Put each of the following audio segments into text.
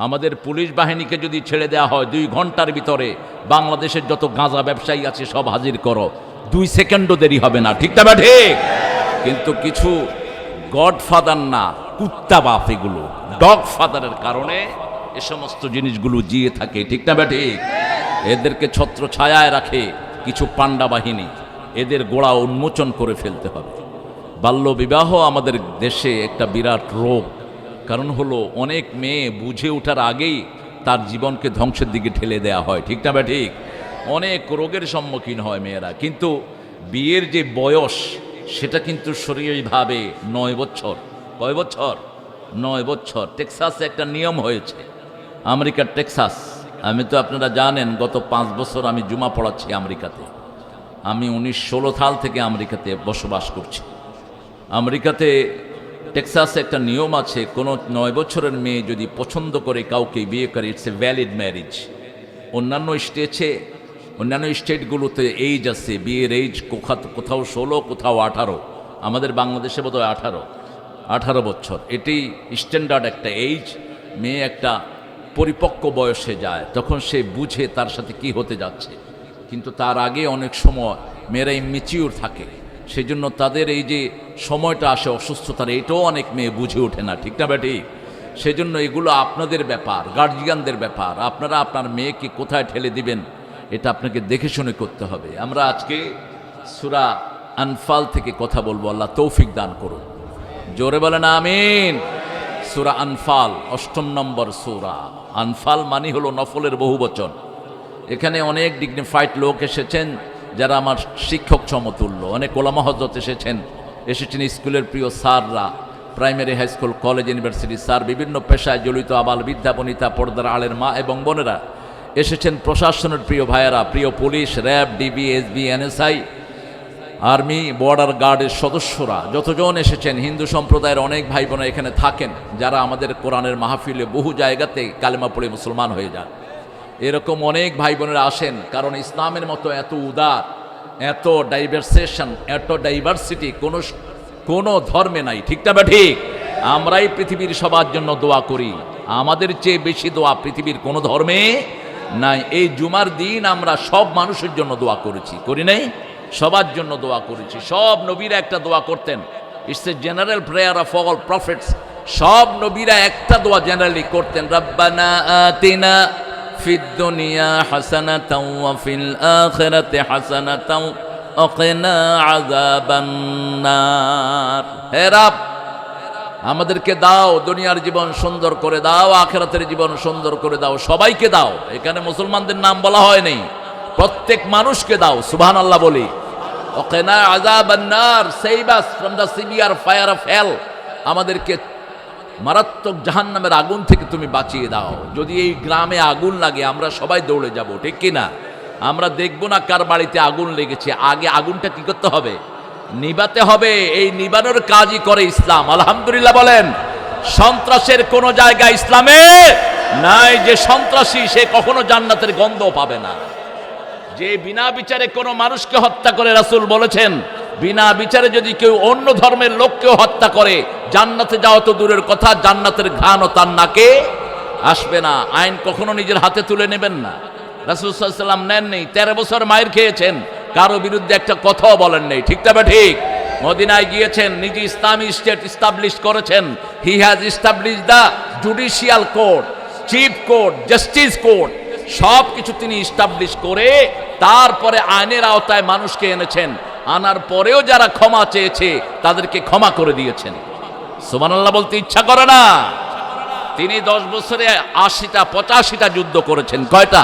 আমাদের পুলিশ বাহিনীকে যদি ছেড়ে দেওয়া হয় 2 ঘন্টার ভিতরে বাংলাদেশের যত গাঁজা ব্যবসায়ী আছে সব হাজির করো, 2 সেকেন্ডও দেরি হবে না, ঠিক না বা ঠিক? কিন্তু কিছু গডফাদার না, কুত্তা বাপ, এগুলো ডগ ফাদারের কারণে এ সমস্ত জিনিসগুলো জিয়ে থাকে, ঠিক না বা ঠিক? এদেরকে ছত্র ছায়ায় রাখে কিছু পান্ডা বাহিনী, এদের গোড়া উন্মোচন করে ফেলতে হবে। বাল্যবিবাহ আমাদের দেশে একটা বিরাট রোগ, কারণ হলো অনেক মেয়ে বুঝে ওঠার আগেই তার জীবনকে ধ্বংসের দিকে ঠেলে দেয়া হয়, ঠিক না বা ঠিক? অনেক রোগের সম্মুখীন হয় মেয়েরা, কিন্তু বিয়ের যে বয়স সেটা কিন্তু শরীরভাবে 9 বছর। কয় বছর? 9 বছর। টেক্সাসে একটা নিয়ম হয়েছে, আমেরিকার টেক্সাস। আমি তো আপনারা জানেন গত 5 বছর আমি জুমা পড়াচ্ছি আমেরিকাতে। আমি 1916 সাল থেকে আমেরিকাতে বসবাস করছি। আমেরিকাতে টেক্সাসে একটা নিয়ম আছে, কোনো 9 বছরের মেয়ে যদি পছন্দ করে কাউকে বিয়ে করে, ইটস এ ভ্যালিড ম্যারেজ। অন্যান্য স্টেটগুলোতে এইজ আছে, বিয়ের এইজ কোথাও 16, কোথাও 18, আমাদের বাংলাদেশে বোধহয় 18 বছর। এটি স্ট্যান্ডার্ড একটা এইজ। মেয়ে একটা পরিপক্ক বয়সে যায়, তখন সে বুঝে তার সাথে কি হতে যাচ্ছে, কিন্তু তার আগে অনেক সময় মেয়েরা ইম্যাচিউর থাকে, সেই জন্য তাদের এই যে সময়টা আসে অসুস্থতার, এটাও অনেক মেয়ে বুঝে ওঠে না, ঠিক না বেটি? সেই জন্য এগুলো আপনাদের ব্যাপার, গার্জিয়ানদের ব্যাপার। আপনারা আপনার মেয়েকে কোথায় ঠেলে দিবেন এটা আপনাকে দেখে শুনে করতে হবে। আমরা আজকে সূরা আনফাল থেকে কথা বলবো, আল্লাহ তৌফিক দান করুন। জোরে বলেন আমিন। সূরা আনফাল 8 নম্বর সূরা। আনফাল মানে হলো নফলের বহুবচন। এখানে অনেক ডিগনিফাইড লোক এসেছেন যারা আমার শিক্ষক সমতুল্য, অনেক ওলামা হযরত এসেছেন স্কুলের প্রিয় স্যাররা, primary, high school, college, university sir, বিভিন্ন পেশায় জড়িত আবাল বৃদ্ধা বনিতা, পর্দার আলের মা এবং বোনেরা এসেছেন, প্রশাসনের প্রিয় ভাইয়েরা, প্রিয় police, RAB, DB, SB, NSI, army, border গার্ডের সদস্যরা, যতজন এসেছেন, হিন্দু সম্প্রদায়ের অনেক ভাই বোনা এখানে থাকেন যারা আমাদের কোরআনের মাহফিলে বহু জায়গাতে কালেমা পড়ে মুসলমান হয়ে যান। এরকম অনেক ভাই বোনেরা আসেন, কারণ ইসলামের মতো এত উদার, এত ডাইভার্সেশন, এত ডাইভার্সিটি কোনো ধর্মে নাই, ঠিক না বা ঠিক? আমরাই পৃথিবীর সবার জন্য দোয়া করি, আমাদের চেয়ে বেশি দোয়া পৃথিবীর কোনো ধর্মে নাই। এই জুমার দিন আমরা সব মানুষের জন্য দোয়া করেছি, করি নাই? সবার জন্য দোয়া করেছি। সব নবীরা একটা দোয়া করতেন, it's a general prayer of all prophets. সব নবীরা একটা দোয়া জেনারেলি করতেন, রব্বানা আতিনা ফিদ দুনিয়া হাসানাতাও ওয়া ফিল আখিরাতি হাসানাতাও ওয়া কিনা আযাবান নার। হে রব, আমাদেরকে দাও, দুনিয়ার জীবন সুন্দর করে দাও, আখিরাতের জীবন সুন্দর করে দাও, সবাইকে দাও। এখানে মুসলমানদের নাম বলা হয়নি, প্রত্যেক মানুষকে দাও। সুবহানাল্লাহ বলি। ওয়া কিনা আযাবান নার, save us from the severe fire of hell. আমাদেরকে মারাত্মক জাহান্নামের আগুন থেকে তুমি বাঁচিয়ে দাও। যদি এই গ্রামে আগুন লাগে আমরা সবাই দৌড়ে যাব, ঠিক কি না? আমরা দেখব না কার বাড়িতে আগুন লেগেছে, আগে আগুনটা কি করতে হবে? নিবাতে হবে। এই নিবানোর কাজই করে ইসলাম। আলহামদুলিল্লাহ বলেন। সন্ত্রাসের কোন জায়গা ইসলামে নাই। যে সন্ত্রাসী সে কখনো জান্নাতের গন্ধ পাবে না। যে বিনা বিচারে কোনো মানুষকে হত্যা করে, রাসূল বলেছেন বিনা বিচারে যদি কেউ অন্য ধর্মের লোককেও হত্যা করে, জান্নাতে যাওয়া তো দূরের কথা, জান্নাতের ঘ্রাণও তার নাকে আসবে না। আইন কখনো নিজের হাতে তুলে নেবেন না। রাসূল সাল্লাল্লাহু আলাইহি ওয়াসাল্লাম নেন নেই, 13 বছর মায়ের খেয়েছেন, কারো বিরুদ্ধে একটা কথাও বলেন নেই, ঠিক তবে ঠিক? মদিনায় গিয়েছেন, নিজে ইসলামী স্টেট ইস্টাবলিশ করেছেন। He has establish the judicial court, chief court, justice court, সব কিছু তিনি ইস্টাবলিশ করে তারপরে আইনের আওতায় মানুষকে এনেছেন। আনার পরেও যারা ক্ষমা চেয়েছে তাদেরকে ক্ষমা করে দিয়েছেন। সুবহানাল্লাহ বলতে ইচ্ছা করে না? তিনি 10 বছরে 85টা যুদ্ধ করেছেন। কয়টা?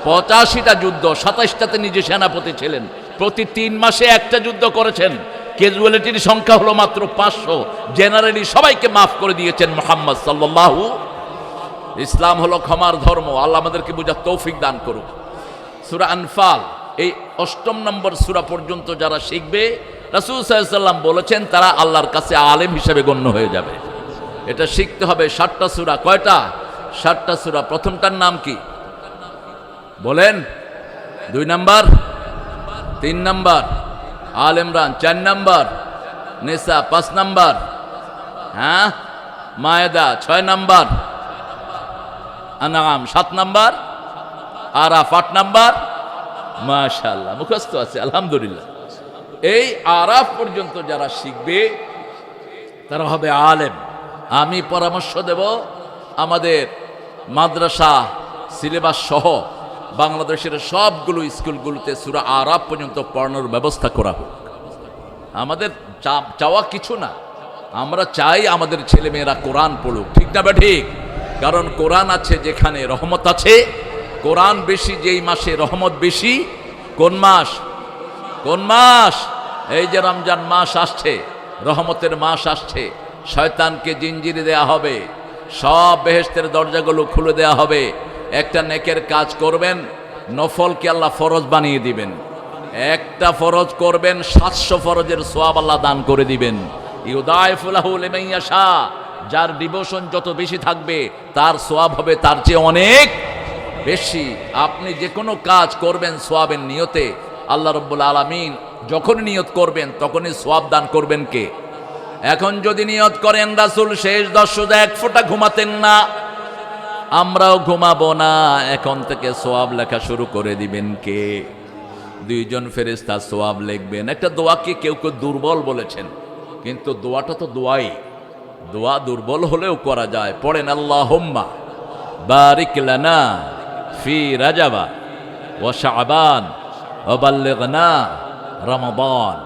85টা যুদ্ধ। 27টাতে নিজে সেনাপতি ছিলেন। প্রতি 3 মাসে একটা যুদ্ধ করেছেন। ক্যাজুয়ালিটির সংখ্যা হলো মাত্র 500। জেনারেলি সবাইকে মাফ করে দিয়েছেন মুহাম্মদ সাল্লাল্লাহু। ইসলাম হলো ক্ষমার ধর্ম। আল্লাহ আমাদেরকে বুঝার তৌফিক দান করুক। সূরা আনফাল এই 8 নম্বর সূরা পর্যন্ত যারা শিখবে, রাসূল সাল্লাল্লাহু আলাইহি ওয়াসাল্লাম বলেছেন তারা আল্লাহর কাছে আলেম হিসেবে গণ্য হয়ে যাবে। এটা শিখতে হবে। 7টা সূরা। কয়টা? 7টা সূরা। প্রথমটার নাম কি বলেন? 2 নাম্বার, 3 নাম্বার আল ইমরান, 4 নাম্বার নিসা, 5 নাম্বার হ্যাঁ মায়েদা, 6 number Anam 7 number, Araf 8 number. মাশাআল্লাহ, মুখস্থ আছে আলহামদুলিল্লাহ। এই আরাফ পর্যন্ত যারা শিখবে তারা হবে আলেম। আমি পরামর্শ দেব আমাদের মাদ্রাসা সিলেবাস সহ বাংলাদেশের সবগুলো স্কুলগুলোতে সূরা আরাফ পর্যন্ত পড়ানোর ব্যবস্থা করা হোক। আমাদের চাওয়া কিছু না, আমরা চাই আমাদের ছেলেমেয়েরা কোরআন পড়ুক, ঠিক না ঠিক? কারণ কোরআন আছে যেখানে রহমত আছে, কোরআন বেশি যেই মাসে রহমত বেশি। কোন মাস? কোন মাস? এই যে রমজান মাস আসছে, রহমতের মাস আসছে, শয়তানকে জিঞ্জিরে দেয়া হবে, সব বেহেশতের দরজাগুলো খুলে দেয়া হবে। একটা নেকের কাজ করবেন, নফলকে আল্লাহ ফরজ বানিয়ে দিবেন। একটা ফরজ করবেন, 700 ফরজের সওয়াব আল্লাহ দান করে দিবেন। ইউদাইফু লাহু লিমান ইয়াশা, যার ডিভোশন যত বেশি থাকবে তার সওয়াব হবে তার চেয়ে অনেক বেশি। আপনি যে কোনো কাজ করবেন সওয়াবের নিয়তে, আল্লাহ রাব্বুল আলামিন যখন নিয়ত করবেন তখনই সওয়াব দান করবেন কে? এখন যদি নিয়ত করেন রাসূল শেষ 10 রোজা 1 ফোঁটা ঘুমাতেন না, আমরাও ঘুমাবো না, এখন থেকে সওয়াব লেখা শুরু করে দিবেন কে? 2 জন ফেরেশতা সওয়াব লিখবেন। একটা দোয়াকে কেউ কেউ দুর্বল বলেছেন, কিন্তু দোয়াটা তো দোয়াই, দোয়া দুর্বল হলেও করা যায়। পড়েন আল্লাহুম্মা বারিক লানা ফি রাজাবা ওয়া শাবান ওয়া বাল্লিগনা রমাদান।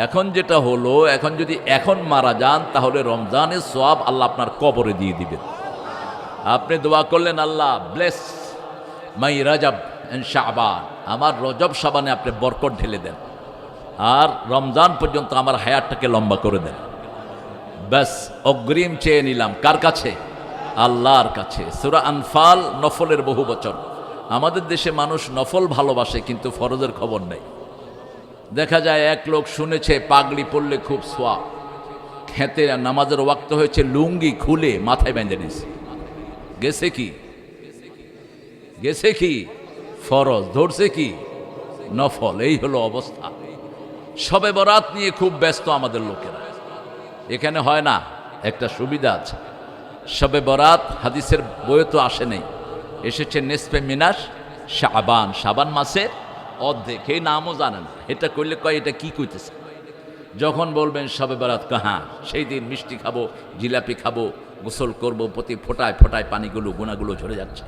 এখন যেটা হলো, এখন যদি এখন মারা যান তাহলে রমজানের সওয়াব আল্লাহ আপনার কবরে দিয়ে দিবেন। আপনি দোয়া করলেন আল্লাহ ব্লেস মাই রাজাব এন্ড শাবান, আমার রজব শাবানে আপনি বরকত ঢেলে দেন, আর রমজান পর্যন্ত আমার হায়াতটাকে লম্বা করে দেন। ব্যাস অগ্রিম চেয়ে নিলাম কার কাছে? আল্লাহর কাছে। সূরা আনফাল নফলের বহু বচন। আমাদের দেশে মানুষ নফল ভালোবাসে কিন্তু ফরজের খবর নেই। দেখা যায় এক লোক শুনেছে পাগড়ি পরলে খুব সোয়াব, খেতে নামাজের ওয়াক্ত হয়েছে লুঙ্গি খুলে মাথায় বেঁধে নিছে, গেছে কি? গেছে কি? ফরজ, ধরছে কি? নফল। এই হলো অবস্থা। শবে বরাত নিয়ে খুব ব্যস্ত আমাদের লোকেরা। এখানে হয় না, একটা সুবিধা আছে, শবে বরাত হাদিসের বইয়ে তো আসে নেই, এসেছে নেসফে মিনাস শাবান, শাবান মাসের অর্ধেক। এই নামও জানেন, এটা করলে কয় এটা কি কইতেছে। যখন বলবেন শবে বরাত, হ্যাঁ সেই দিন মিষ্টি খাবো, জিলাপি খাবো, গোসল করবো, প্রতি ফোটায় ফোটায় পানিগুলো গুণাগুলো ঝরে যাচ্ছে।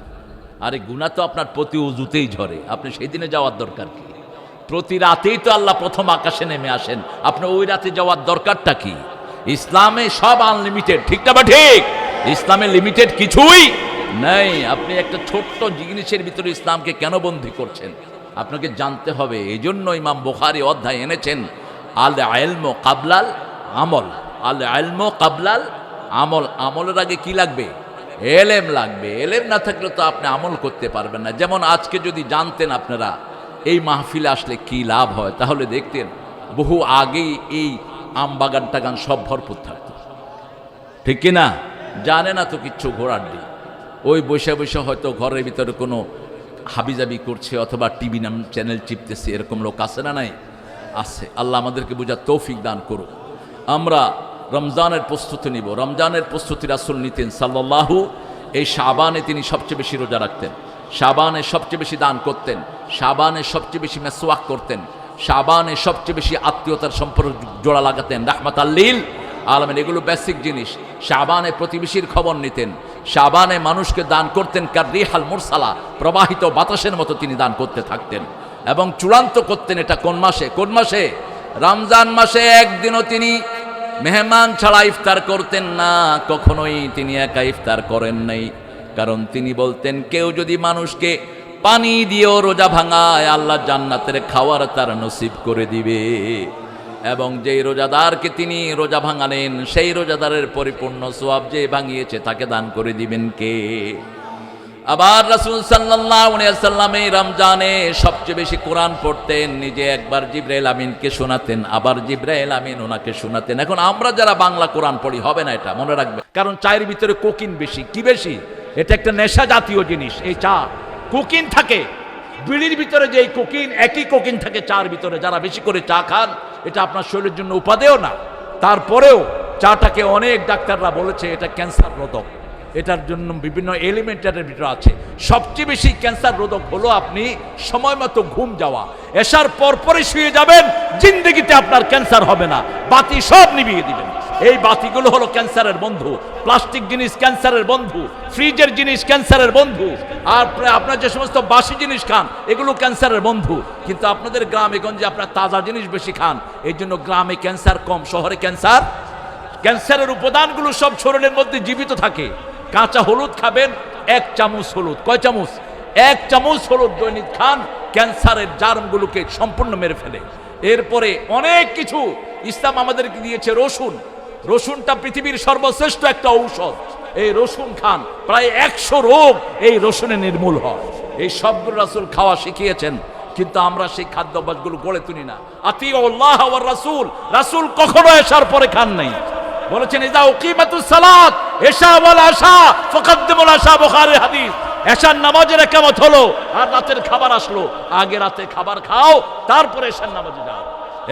আরে গুণা তো আপনার প্রতি উজুতেই ঝরে, আপনি সেই দিনে যাওয়ার দরকার কি? প্রতি রাতেই তো আল্লাহ প্রথম আকাশে নেমে আসেন, আপনি ওই রাতে যাওয়ার দরকারটা কি? ইসলামে সব আনলিমিটেড, ঠিক না বা ঠিক? ইসলামে লিমিটেড কিছুই নেই। আপনি একটা ছোট্ট জিনিসের ভিতরে ইসলামকে কেন বন্দী করছেন? আপনাকে জানতে হবে। এই জন্য ইমাম বুখারী অধ্যায় এনেছেন আল ইলমু কাবলাল আমল। আল ইলমু কাবলাল আমল। আমলের আগে কি লাগবে? এলেম লাগবে। এলেম না থাকলে তো আপনি আমল করতে পারবেন না। যেমন আজকে যদি জানতেন আপনারা এই মাহফিলে আসলে কি লাভ হয়, তাহলে দেখতেন বহু আগেই এই আম বাগান টাগান সব ভরপুর থাকতো, ঠিক কিনা? জানে না তো কিচ্ছু, ঘোড়ার দিন ওই বসে বসে হয়তো ঘরের ভিতরে কোনো হাবিজাবি করছে অথবা টিভি নাম চ্যানেল চিপতেছে, এরকম লোক আছে না? নাই, আছে। আল্লাহ আমাদেরকে বোঝার তৌফিক দান করুক। আমরা রমজানের প্রস্তুতি নিব। রমজানের প্রস্তুতি রাসূল নিতেন সাল্লাল্লাহু। এই শাবানে তিনি সবচেয়ে বেশি রোজা রাখতেন, শাবানে সবচেয়ে বেশি দান করতেন, শাবানে সবচেয়ে বেশি মেসওয়াক করতেন, শাবানে সবচেয়ে বেশি আত্মীয়তার সম্পর্ক জোড়া লাগাতেন, রাহমাতাল লিল আলামিন। এগুলো বেসিক জিনিস। শাবানে প্রতিবেশীর খবর নিতেন, শাবানে মানুষকে দান করতেন কার রিহাল মুরসালা, প্রবাহিত বাতাসের মতো তিনি দান করতে থাকতেন। এবং চূড়ান্ত করতেন এটা কোন মাসে? কোন মাসে? রমজান মাসে। একদিনও তিনি মেহমান ছাড়া ইফতার করতেন না, কখনোই তিনি একা ইফতার করেন নাই। কারণ তিনি বলতেন কেউ যদি মানুষকে পানি দিয়েও রোজা ভাঙায়, আল্লাহ জান্নাতের খাওয়ার তার নসিব করে দিবে। এবং যেই রোজাদারকে তিনি রোজা ভাঙালেন, সেই রোজাদারের পরিপূর্ণ সওয়াব যে ভাঙিয়েছে তাকে দান করে দিবেন কে? আবার রাসূল সাল্লাল্লাহু আলাইহি ওয়াসাল্লাম এই রমজানে সবচেয়ে বেশি কোরআন পড়তেন। নিজে একবার জিবরাইল আমিনকে শোনাতেন, আবার জিবরাইল আমিন ওনাকে শোনাতেন। এখন আমরা যারা বাংলা কোরআন পড়ি হবে না, এটা মনে রাখবে। কারণ চায়ের ভিতরে কোকিন বেশি। কি বেশি? এটা একটা নেশা জাতীয় জিনিস। এই চা কোকিন থাকে, বিড়ির ভিতরে যেই কোকিন, একই কোকিন থাকে চার ভিতরে। যারা বেশি করে চা খান, এটা আপনার শরীরের জন্য উপাদেয় না। তারপরেও চাটাকে অনেক ডাক্তাররা বলেছে এটা ক্যান্সার রোধক। এটার জন্য বিভিন্ন এলিমেন্টের ভিতরে আছে। সবচেয়ে বেশি ক্যান্সার রোধক হলো আপনি সময় মতো ঘুম যাওয়া। এশার পরপরই শুয়ে যাবেন, জিন্দগিতে আপনার ক্যান্সার হবে না, বাতি সব নিভিয়ে দিবেন। এই বাতিগুলো হলো ক্যান্সারের বন্ধু। প্লাস্টিক জিনিস ক্যান্সারের বন্ধু, ফ্রিজের জিনিস ক্যান্সারের বন্ধু, আর আপনার যে সমস্ত বাসি জিনিস খান এগুলো ক্যান্সারের বন্ধু। কিন্তু আপনাদের গ্রামে গঞ্জে আপনার তাজা জিনিস বেশি খান, এই জন্য গ্রামে ক্যান্সার কম, শহরে ক্যান্সার। ক্যান্সারের উপাদানগুলো সব শরীরের মধ্যে জীবিত থাকে। কাঁচা হলুদ খাবেন 1 চামচ হলুদ, কয় চামচ? 1 চামচ হলুদ দৈনিক খান, ক্যান্সারের জার্মগুলোকে সম্পূর্ণ মেরে ফেলে। এরপরে অনেক কিছু ইসলাম আমাদেরকে দিয়েছে। রসুন, রসুনটা পৃথিবীর সর্বশ্রেষ্ঠ একটা ঔষধ। এই রসুন খান, প্রায় 100 রোগ এই রসুনে নির্মূল হয়। এই সবগুলো রাসূল খাওয়া শিখিয়েছেন, কিন্তু আমরা সেই খাদ্যাভ্যাসগুলো গড়ে তুলি না। আতিউল্লাহ ওয়ার রাসূল, রাসূল কখনো এশার পরে খান নাই। বলেছেন ইযা উকিমাতুস সালাত এশা ওয়াল আশা ফাকাদ্দিমুল আশা, বুখারীর হাদিস। এশার নামাজের ইকামত হলো আর রাতের খাবার আসলো, আগে রাতে খাবার খাও তারপরে এশার নামাজে যাও।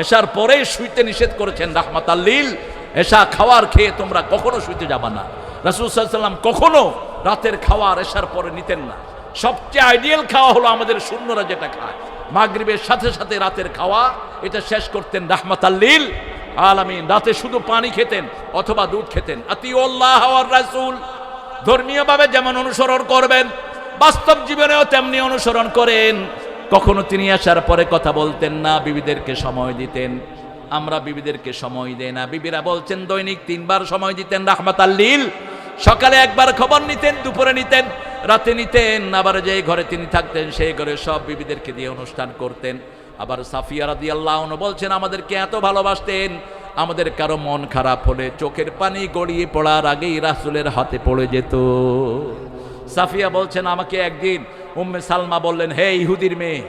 এশার পরে শুইতে নিষেধ করেছেন রাহমাতাল লিল। এশা খাওয়ার খেয়ে তোমরা কখনো শুইতে যাবা না। রাসূল সাল্লাল্লাহু আলাইহি ওয়াসাল্লাম কখনো রাতের খাওয়ার এশার পরে নিতেন না। সবচেয়ে আইডিয়াল খাওয়া হলো আমাদের শূন্যরা যেটা খায়, মাগরিবের সাথে সাথে রাতের খাওয়া, এটা শেষ করতেন রাহমাতাল লিল আলামিন। রাতে শুধু পানি খেতেন অথবা দুধ খেতেন। আতিউল্লাহ ওয়ার রাসূল, ধর্মীয়ভাবে যেমন অনুসরণ করবেন, বাস্তব জীবনেও তেমনি অনুসরণ করেন। কখনো তিনি আসার পরে কথা বলতেন না, বিবিদেরকে সময় দিতেন। আমরা বিবিদেরকে সময় দেই না। বিবিরা বলছেন দৈনিক 3 বার সময় দিতেন রাহমাতাল লিল। সকালে 1 বার খবর নিতেন, দুপুরে নিতেন, রাতে নিতেন। আবার যে ঘরে তিনি থাকতেন সেই ঘরে সব বিবিদেরকে দিয়ে অনুষ্ঠান করতেন। আবার সাফিয়া রাদিয়াল্লাহু আনহা বলছেন আমাদেরকে এত ভালোবাসতেন, আমাদের কারো মন খারাপ হলে চোখের পানি গড়িয়ে পড়ার আগেই রাসূলের হাতে পড়ে যেত। সাফিয়া বলছেন আমাকে একদিন উম্মে সালমা বললেন, হে ইহুদির মেয়ে,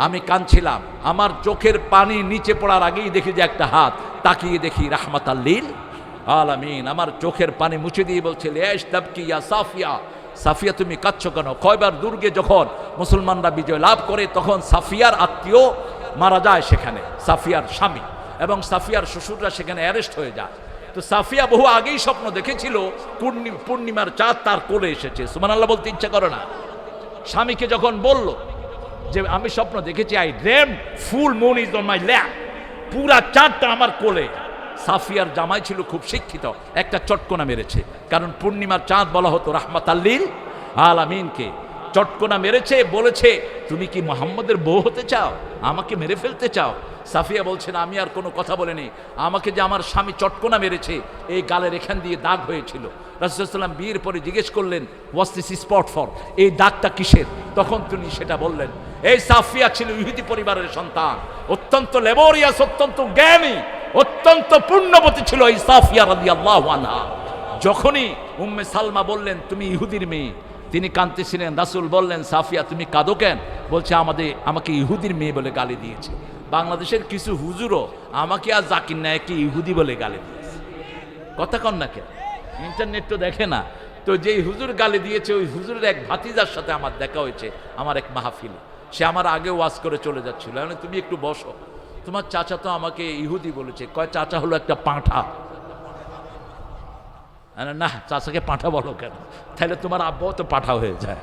আমি কাঁদছিলাম, আমার চোখের পানি নিচে পড়ার আগেই দেখি যে একটা হাত, তাকিয়ে দেখি রাহমাতাল লিল আলামিন। আমার চোখের পানি মুছে দিয়ে বলছে লেশ তাবকি ইয়া সাফিয়া, সাফিয়া তুমি কাঁদছো কেন? খয়বার দুর্গে যখন মুসলমানরা বিজয় লাভ করে তখন সাফিয়ার আত্মীয় মারা যায় সেখানে, সাফিয়ার স্বামী এবং সাফিয়ার শ্বশুররা সেখানে অ্যারেস্ট হয়ে যায়। তো সাফিয়া বহু আগেই স্বপ্ন দেখেছিল পূর্ণিমার চাঁদ তার কোলে এসেছে। সুবহানাল্লাহ বলতে ইচ্ছা করে না? স্বামীকে যখন বলল যে আমি স্বপ্ন দেখেছি, I dream full moon is on my lap, পুরা চাঁদটা আমার কোলে। সাফিয়ার জামাই ছিল খুব শিক্ষিত, একটা চটকনা মেরেছে, কারণ পূর্ণিমার চাঁদ বলা হতো রাহমাতাল লিল আলামিনকে। চটকনা মেরেছে, বলেছে তুমি কি মুহাম্মদের বউ হতে চাও, আমাকে মেরে ফেলতে চাও? সাফিয়া বলছেন আমি আর কোনো কথা বলিনি, আমাকে যে আমার স্বামী চটকনা মেরেছে এই গালের এখান দিয়ে দাগ হয়েছিল। রাসূলুল্লাহ সাল্লাল্লাহু আলাইহি ওয়াসাল্লাম বিয়ের পরে জিজ্ঞেস করলেন হোয়াটস দিস স্পট ফর, এই দাগটা কিসের? তখন তিনি সেটা বললেন। এই সাফিয়া ছিল ইহুদি পরিবারের সন্তান, অত্যন্ত লেবরিয়াস, অত্যন্ত জ্ঞানী, অত্যন্ত পুণ্যবতী ছিল এই সাফিয়া রাদিয়াল্লাহু আনহা। যখনই উম্মে সালমা বললেন তুমি ইহুদির মেয়ে, তিনি কাঁদতেছিলেন। রাসূল বললেন সাফিয়া তুমি কাঁদো কেন? বলছে আমাকে ইহুদির মেয়ে বলে গালি দিয়েছে। বাংলাদেশের কিছু হুজুরও আমাকে আর জাকির নায়েককে ইহুদি বলে গালি দিয়েছে। কথা কন না কেন? ইন্টারনেট তো দেখে না। তো যেই হুজুর গালি দিয়েছে ওই হুজুরের এক ভাতিজার সাথে আমার দেখা হয়েছে আমার এক মাহফিলে। সে আমার আগে ওয়াজ করে চলে যাচ্ছিল, তুমি একটু বসো, তোমার চাচা তো আমাকে ইহুদি বলেছে। কয় চাচা হলো একটা পাঁঠা। না, চাচাকে পাঁঠা বলো কেন? তাহলে তোমার আব্বাও তো পাঁঠা হয়ে যায়,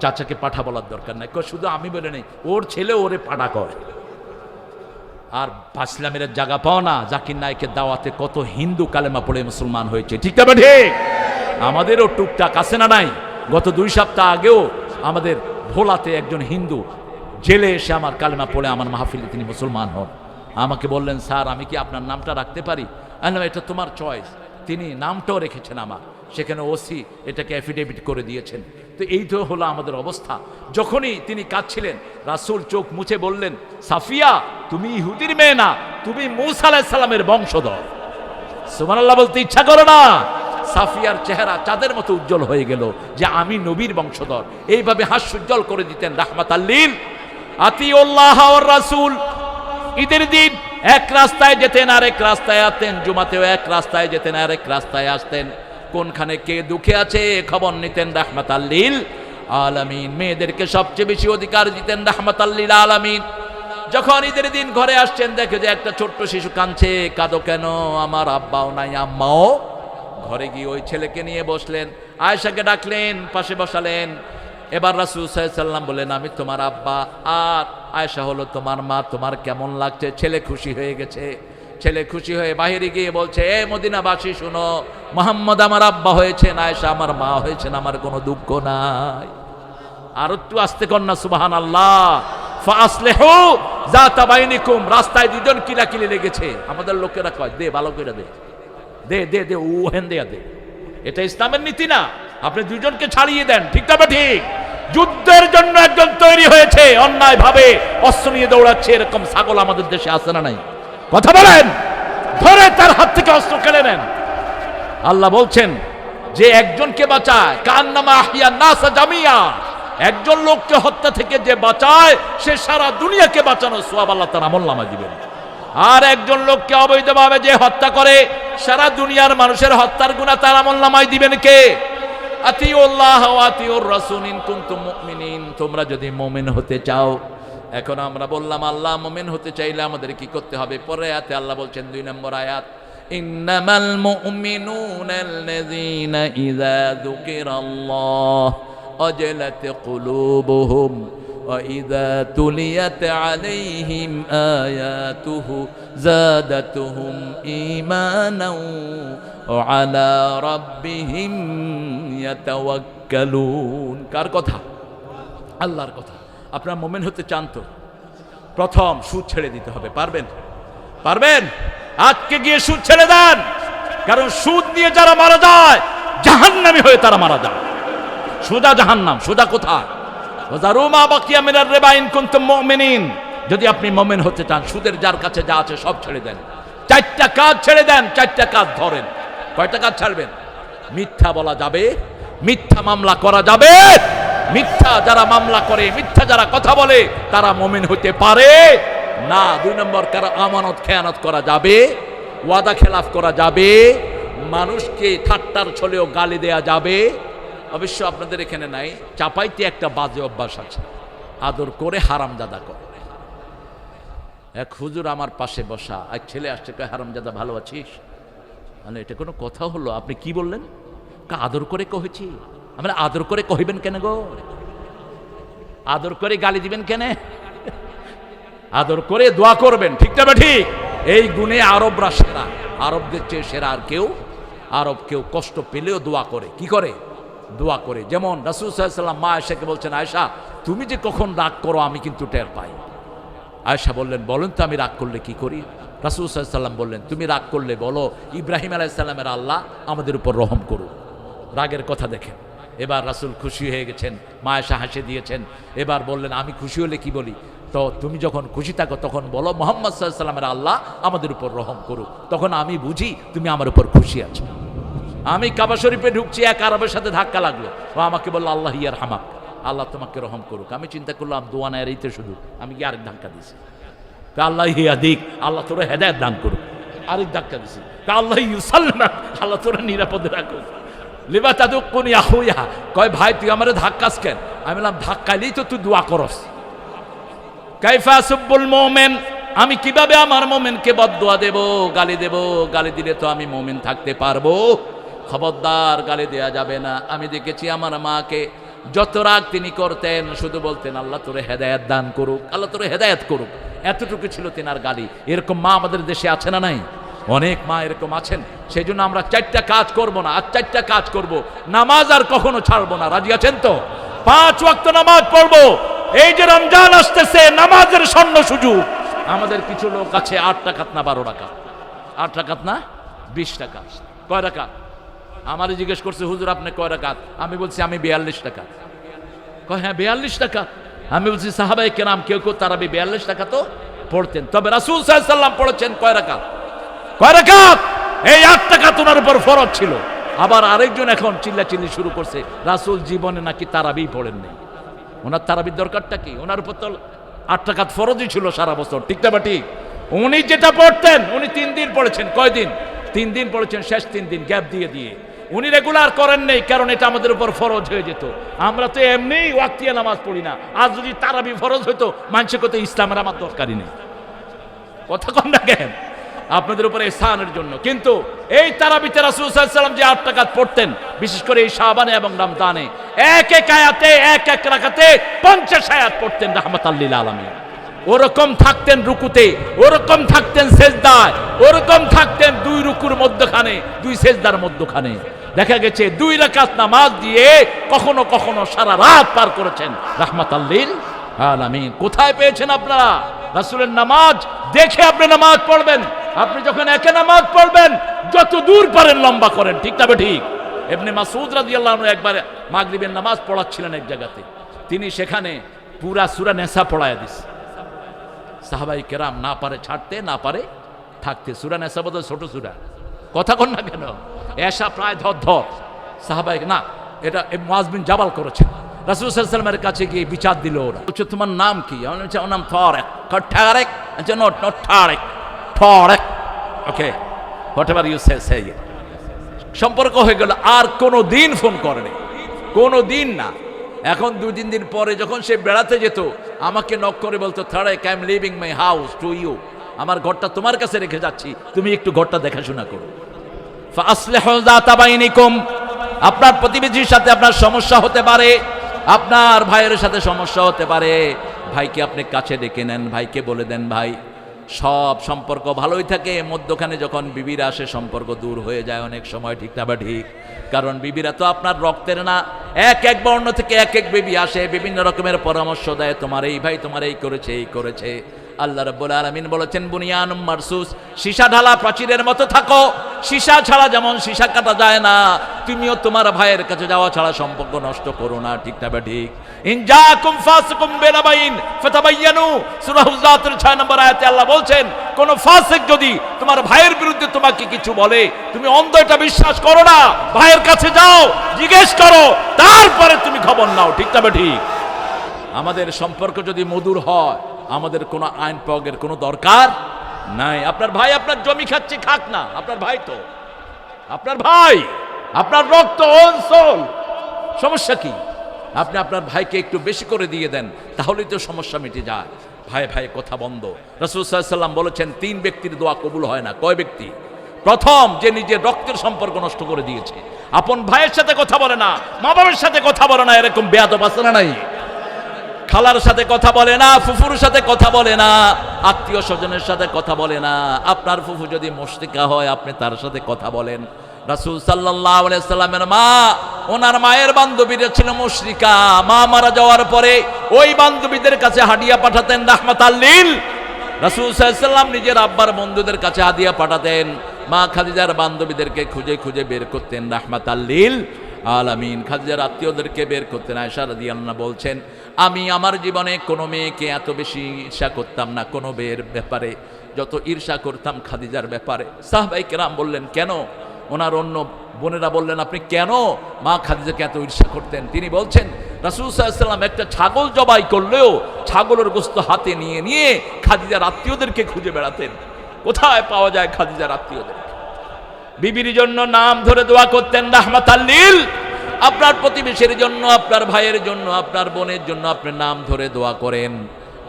চাচাকে পাঁঠা বলার দরকার নাই। শুধু আমি বলে নেই, ওর ছেলে ওরে পাঁঠা কয়। আর ইসলামের জায়গা পাও না, জাকির নায়েকের দাওয়াতে কত হিন্দু কালেমা পড়ে মুসলমান হয়েছে, ঠিক না ঠিক? আমাদেরও টুকটাক আছে না নাই? গত 2 সপ্তাহ আগেও আমাদের ভোলাতে একজন হিন্দু জেলে এসে আমার কালেমা পড়ে আমার মাহফিলে তিনি মুসলমান হন। আমাকে বললেন স্যার আমি কি আপনার নামটা রাখতে পারি? না, এটা তোমার চয়েস। তিনি নামটাও রেখেছেন আমার, সেখানে ওসি এটাকে অ্যাফিডেভিট করে দিয়েছেন। তো এই তো হলো আমাদের অবস্থা। যখনই তিনি কাঁদছিলেন রাসূল চোখ মুছে বললেন সাফিয়া তুমি ইহুদির মেয়ে না, তুমি মূসা আলাইহিস সালামের বংশধর। সুবহানাল্লাহ বলতে ইচ্ছা করে না? সাফিয়ার চেহারা চাঁদের মতো উজ্জ্বল হয়ে গেল যে আমি নবীর বংশধর। এইভাবে হাস্যোজ্জ্বল করে দিতেন রাহমাতাল লিল। আতিউল্লাহ ওয়ার রাসূল। ঈদের দিন এক রাস্তায় যেতেন আরেক রাস্তায় আসতেন, জুমাতেও এক রাস্তায় যেতেন আরেক রাস্তায় আসতেন। কোনখানে কে দুঃখে আছে খবর নিতেন রাহমাতাল লিল আলামিন। মেয়েদেরকে সবচেয়ে বেশি অধিকার দিতেন রাহমাতাল লিল আলামিন। যখন ঈদের দিন ঘরে আসছেন দেখে যে একটা ছোট্ট শিশু কাঁদছে, কাঁদো কেন? আমার আব্বাও নাই আম্মাও। ঘরে গিয়ে ওই ছেলেকে নিয়ে বসলেন, আয়েশাকে ডাকলেন, পাশে বসালেন। এবার রাসূল সাল্লাল্লাহু আলাইহি ওয়াসাল্লাম বললেন, আমি তোমার আব্বা আর আয়েশা হলো তোমার মা, তোমার কেমন লাগছে? ছেলে খুশি হয়ে গেছে। ছেলে খুশি হয়ে বাহিরে গিয়ে বলছে, এ মদিনাবাসী শুনো, মুহাম্মদ আমার আব্বা হয়েছেন, আয়েশা আমার মা হয়েছেন, আমার কোনো দুঃখ নাই। আর একটু আস্তে কর না সুবহানাল্লাহ। ফাসলিহু যাতা বাইনিকুম, রাস্তায় দুজন কিলাকিলি লেগেছে, আমাদের লোকেরা কয় দে ভালো করে দে, দে দে দে, ও হেন দে দে। এটা ইসলামের নীতি না, আপনি দুজনকে ছাড়িয়ে দেন, ঠিক তবে ঠিক। যুদ্ধের জন্য একজন তৈরি হয়েছে, অন্যায় ভাবে অস্ত্র নিয়ে দৌড়াচ্ছে, এরকম ছাগল আমাদের দেশে আছে না নাই? কথা বলেন, ধরে তার হাত থেকে অস্ত্র কেড়ে নেন। আল্লাহ বলছেন যে একজনকে বাঁচায়, কান্নামা আহিয়া নাসা জামিয়া, একজন লোককে হত্যা থেকে যে বাঁচায় সে সারা দুনিয়াকে বাঁচানো সওয়াব আল্লাহ তার আমলনামায় দিবেন। আর একজন লোককে অবৈধভাবে যে হত্যা করে, সারা দুনিয়ার মানুষের হত্যার গুনাহ তার আমলনামায় দিবেন কে? আতিউল্লাহ ওয়া আতিউর রাসূল ইন কুনতুম মুমিনিন, তোমরা যদি মুমিন হতে চাও। এখন আমরা বললাম আল্লাহ মুমিন হতে চাইলে আমাদের কি করতে হবে? পরে আয়াতে আল্লাহ বলছেন 2 নম্বর আয়াত, ইন্নামাল মুমিনুনা আল্লাযীনা ইযা যুকিরাল্লাহ ওয়াজিলাত কুলুবুহুম ওয়া ইযা তুলিয়াত আলাইহিম আয়াতুহু যাদাতুহুম ঈমানাও ওয়া আলা রাব্বিহিম ইয়াতাওয়াক্কালুন। কার কথা? আল্লাহর কথা। আপনারা মুমিন হতে চান তো প্রথম সুদ ছেড়ে দিতে হবে। পারবেন? পারবেন? আজকে গিয়ে সুদ ছেড়ে দেন, কারণ সুদ নিয়ে যারা মারা যায় জাহান্নামী হয়ে তারা মারা যায়। সুদা জাহান্নাম, সুদা কোথায়? ওয়াজারু মা বাকিয়া মিনার রিবা ইন কুনতুম মুমিনিন, যদি আপনি মুমিন হতে চান সুদের যার কাছে যা আছে সব ছেড়ে দেন। 4টা কাজ ছেড়ে দেন, 4টা কাজ ধরেন। কয়টা কাজ ছাড়বেন? মিথ্যা বলা যাবে, মিথ্যা মামলা করা যাবে। মিথ্যা যারা মামলা করে, মিথ্যা যারা কথা বলে তারা মুমিন হতে পারে না। 2 নম্বর, কারো আমানত খেয়ানত করা যাবে, ওয়াদা খেলাফ করা যাবে, মানুষকে ঠাট্টার ছলেও গালি দেয়া যাবে। অবশ্য আপনাদের এখানে নাই, চাপাইতে একটা বাজে অভ্যাস আছে, আদর করে হারামজাদা করে। এক হুজুর আমার পাশে বসা, এক ছেলে আসছে, কয় হারামজাদা ভালো আছিস? মানে এটা কোনো কথা হলো? আপনি কি বললেন? আদর করে কহেছি। আমরা আদর করে কহিবেন কেন গো? আদর করে গালি দিবেন কেন? আদর করে দোয়া করবেন, ঠিক না ঠিক? এই গুণে আরবরা সেরা, আরবদের চেয়ে সেরা আর কেউ। আরব কেউ কষ্ট পেলেও দোয়া করে। কি করে? দোয়া করে। যেমন রাসূল সাল্লাল্লাহু আলাইহি ওয়াসাল্লাম মা আয়েশাকে বলছেন, আয়েশা তুমি যে কখন রাগ করো আমি কিন্তু টের পাই। আয়েশা বললেন, বলেন তো আমি রাগ করলে কি করি? রাসূল সাল্লাল্লাহু আলাইহি ওয়াসাল্লাম বললেন, তুমি রাগ করলে বলো ইব্রাহিম আলাইহিস সালামের আল্লাহ আমাদের উপর রহম করুক। রাগের কথা দেখেন। এবার রাসূল খুশি হয়ে গেছেন, মা আয়েশা হাসি দিয়েছেন। এবার বললেন, আমি খুশি হলে কি বলি? তো তুমি যখন খুশি থাকো তখন বলো মুহাম্মদ সাল্লাল্লাহু আলাইহি ওয়াসাল্লামের আল্লাহ আমাদের উপর রহম করুক, তখন আমি বুঝি তুমি আমার উপর খুশি আছো। আমি কাবা শরীফে ঢুকছি, এক আরবের সাথে ধাক্কা লাগলো, ও আমাকে বললো আল্লাহ ইয়ার হামাক, আল্লাহ তোমাকে রহম করুক। আমি চিন্তা করলাম দোয়া না এর তো শুধু, আমি কি আরেক ধাক্কা দিছি, আল্লাহ হিয়া দিক, আল্লাহ তোরা হেদায়েত দান করুক। আরেক ধাক্কা দিছি, আল্লাহ ইউসাল্লাম, আল্লাহ তোরা নিরাপদে রাখুক। লিবা তাদুকুনি আহুয়া, কয় ভাই তুই আমারে ধাক্কাস কেন? আমি বললাম ধাক্কাইলেই তো তুই দোয়া করস। কাইফা সুব্বুল মুমিন, আমি কিভাবে আমার মুমিনকে বদদোয়া দেব, গালি দেব? গালি দিলে তো আমি মুমিন থাকতে পারবো? খবরদার, গালি দেয়া যাবে না। আমি দেখেছি আমার মাকে, যত রাগ তিনি করতেন শুধু বলতেন আল্লাহ তোরে হেদায়েত দান করুক, আল্লাহ তোরে হেদায়েত করুক, এতটুকু ছিল তিনার গালি। এরকম মা আমাদের দেশে আছে না নাই? অনেক মা এরকম আছেন। সেই জন্য আমরা 4টা কাজ করব না, আর 4টা কাজ করব। নামাজ আর কখনো ছাড়বো না, রাজি আছেন তো? 5 ওয়াক্ত নামাজ পড়বো। এই যে রমজান আসতেছে, নামাজের স্বর্ণ সুযোগ। আমাদের কিছু লোক আছে 8 রাকাত না 12 রাকাত, 8 রাকাত না 20 রাকাত। কয় রাকাত? আমারে জিজ্ঞেস করছে হুজুর আপনি কয় রাকাত? আমি বলছি আমি 42 রাকাত। কয় হ্যাঁ 42 রাকাত। আমি বলছি সাহাবায়ে কেরাম কেউ কেউ তারাবি 42 রাকাত তো পড়তেন, তবে রাসূল সাল্লাল্লাহু আলাইহি ওয়াসাল্লাম পড়েছেন কয় রাকাত? কয় রাকাত? এই 8 রাকাত ওনার উপর ফরজ ছিল। আবার আরেকজন এখন চিল্লাচিল্লি শুরু করছে রাসূল জীবনে নাকি তারাবি পড়েন নাই। ওনার তারাবির দরকারটা কি? ওনার উপর তো 8 রাকাত ফরজই ছিল সারা বছর, ঠিক না ঠিক? উনি যেটা পড়তেন উনি 3 দিন পড়েছেন। কয় দিন? 3 দিন পড়েছেন, শেষ 3 দিন গ্যাপ দিয়ে দিয়ে। উনি রেগুলার করেন নেই, কারণ এটা আমাদের উপর ফরজ হয়ে যেত। আমরা তো এমনি ওয়াক্তিয়া নামাজ পড়ি না, আজ যদি তারাবি ফরজ হইতো মানুষের কত ইসলামের আমার দরকারই নেই। কথা কম না কেন? আপনাদের উপরে ইহসানের জন্য। কিন্তু এই তারাবিতে রাসূল সাল্লাল্লাহু আলাইহি ওয়াসাল্লাম যে 8 রাকাত পড়তেন, বিশেষ করে এই শাবানে এবং রমজানে, এক এক আয়াতে এক এক রাকাতে 50 আয়াত পড়তেন রাহমাতাল লিল আলামিন। ওরকম থাকতেন রুকুতে, ওরকম থাকতেন সেজদায়, ওরকম থাকতেন 2 রুকুর মধ্যখানে, 2 সেজদার মধ্যখানে। দেখা গেছে 2 রাকাত নামাজ দিয়ে কখনো কখনো সারা রাত পার করেছেন রাহমাতাল লিল আলামিন। কোথায় পেয়েছেন আপনারা রাসূলের নামাজ? দেখে আপনি নামাজ পড়বেন। আপনি যখন একে নামাজ পড়বেন, যত দূর পারেন লম্বা করেন, ঠিক না ঠিক? ইবনে মাসউদ রাদিয়াল্লাহু আনহু একবার মাগরিবের নামাজ পড়াচ্ছিলেন এক জায়গাতে, তিনি সেখানে পুরা সূরা নিসা পড়ায় দিয়েছেন। সাহাবাই কেরাম না পারে ছাড়তে, না পারে থাকতে। সূরা নিসা বোধহয় ছোট সূরা, কথা কন না কেন? এসা প্রায় ধর সাহাবাই না, এটা মুআজ বিন জাবাল করেছেন। রাসূল সাল্লাল্লাহু আলাইহি ওয়াসাল্লামের কাছে গিয়ে বিচার দিল ওরা। বলছে তোমার নাম কি? আমার নাম তারেক। তারেক? আচ্ছা, not Tarek, Tarek. Okay, whatever you say. সম্পর্ক হয়ে গেল। আর কোনো দিন ফোন করেনি, কোনো দিন না। এখন 2-3 দিন পরে যখন সে বেড়াতে যেত, আমাকে নক করে বলতো, Tarek, I am living my house to you. আমার ঘরটা তোমার কাছে রেখে যাচ্ছি, তুমি একটু ঘরটা দেখাশোনা করো। ফাসলিহু যাতা বাইনিকুম, আপনার প্রতিবেশীর সাথে আপনার সমস্যা হতে পারে, আপনার ভাইয়ের সাথে সমস্যা হতে পারে, ভাইকে আপনি কাছে ডেকে নেন, ভাইকে বলে দেন ভাই। সব সম্পর্ক ভালোই থাকে, মধ্যখানে যখন বিবিরা আসে সম্পর্ক দূর হয়ে যায় অনেক সময়, ঠিক না বা ঠিক? কারণ বিবিরা তো আপনার রক্তের না, এক এক বর্ণ থেকে এক এক বিবি আসে, বিভিন্ন রকমের পরামর্শ দেয়, তোমার এই ভাই তোমার এই করেছে, এই করেছে। আল্লাহ রাব্বুল আলামিন বলেছেন, বুনিয়ানুম মারসুস, সীসা ঢালা প্রাচীরের মতো থাকো। সীসা ছাড়া যেমন সীসা কাটা যায় না, তুমিও তোমার ভাইয়ের কাছে যাওয়া ছাড়া সম্পর্ক নষ্ট করো না, ঠিক না বা ঠিক? ইন জাকুম ফাসিকুম বিনাবাইন ফাতাবায়ানু, সূরা হুজরাতের 6 নম্বর আয়াতে আল্লাহ বলছেন, কোন ফাসিক যদি তোমার ভাইয়ের বিরুদ্ধে তোমাকে কিছু বলে, তুমি অন্ধ এটা বিশ্বাস করো না, ভাইয়ের কাছে যাও, জিজ্ঞেস করো, তারপরে তুমি খবর নাও, ঠিক না বা ঠিক? আমাদের সম্পর্ক যদি মধুর হয়, আমাদের কোনো আইন প্রয়োগের কোনো দরকার নাই। আপনার ভাই আপনার জমি খাচ্ছে, খাক না, আপনার ভাই তো আপনার ভাই, আপনার রক্ত অঞ্চল, সমস্যা কি? আপনি আপনার ভাইকে একটু বেশি করে দিয়ে দেন, তাহলেই তো সমস্যা মিটে যায়। ভাই ভাই কথা বন্ধ। রাসূল সাল্লাল্লাহু আলাইহি ওয়াসাল্লাম বলেছেন, 3 ব্যক্তির দোয়া কবুল হয় না। কয় ব্যক্তি? প্রথম, যে নিজের রক্তের সম্পর্ক নষ্ট করে দিয়েছে, আপন ভাইয়ের সাথে কথা বলে না, মা বাবার সাথে কথা বলে না, এরকম বেয়াদব আছে না নাই? খালার সাথে কথা বলে না, ফুফুর সাথে কথা বলে না, আত্মীয় স্বজনের সাথে কথা বলে না। আপনার ফুফু যদি মুশরিকা হয়, আপনি তার সাথে কথা বলেন। রাসূল সাল্লাল্লাহু আলাইহি ওয়াসাল্লামের মা, ওনার মায়ের বান্ধবীরা ছিল মুশরিকা। মা মারা যাওয়ার পরে ওই বান্ধবীদের কাছে হাদিয়া পাঠাতেন রাহমাতাল লিল। রাসূল সাল্লাল্লাহু আলাইহি ওয়াসাল্লাম নিজের আব্বার বন্ধুদের কাছে হাদিয়া পাঠাতেন। মা খাদিজার বান্ধবীদেরকে খুঁজে খুঁজে বের করতেন রাহমাতাল লিল আলামিন। খাদিজার আত্মীয়দেরকে বের করতেন। আয়েশা রাদিয়াল্লাহু আনহা বলছেন, আমি আমার জীবনে কোনো মেয়েকে এত বেশি ঈর্ষা করতাম না কোনো মেয়ের ব্যাপারে, যত ঈর্ষা করতাম খাদিজার ব্যাপারে। সাহাবায়ে কেরাম বললেন, কেন? ওনার অন্য বোনেরা বললেন, আপনি কেন মা খাদিজাকে এত ঈর্ষা করতেন? তিনি বলছেন, রাসূল সাল্লাল্লাহু আলাইহি ওয়াসাল্লাম একটা ছাগল জবাই করলেও ছাগলের গোশত হাতে নিয়ে নিয়ে খাদিজার আত্মীয়দেরকে খুঁজে বেড়াতেন, কোথায় পাওয়া যায় খাদিজার আত্মীয়দের। বিবির জন্য নাম ধরে দোয়া করতেন রাহমাতাল লিল। আপনার প্রতিবেশীর জন্য, আপনার ভাইয়ের জন্য, আপনার বোনের জন্য আপনি নাম ধরে দোয়া করেন।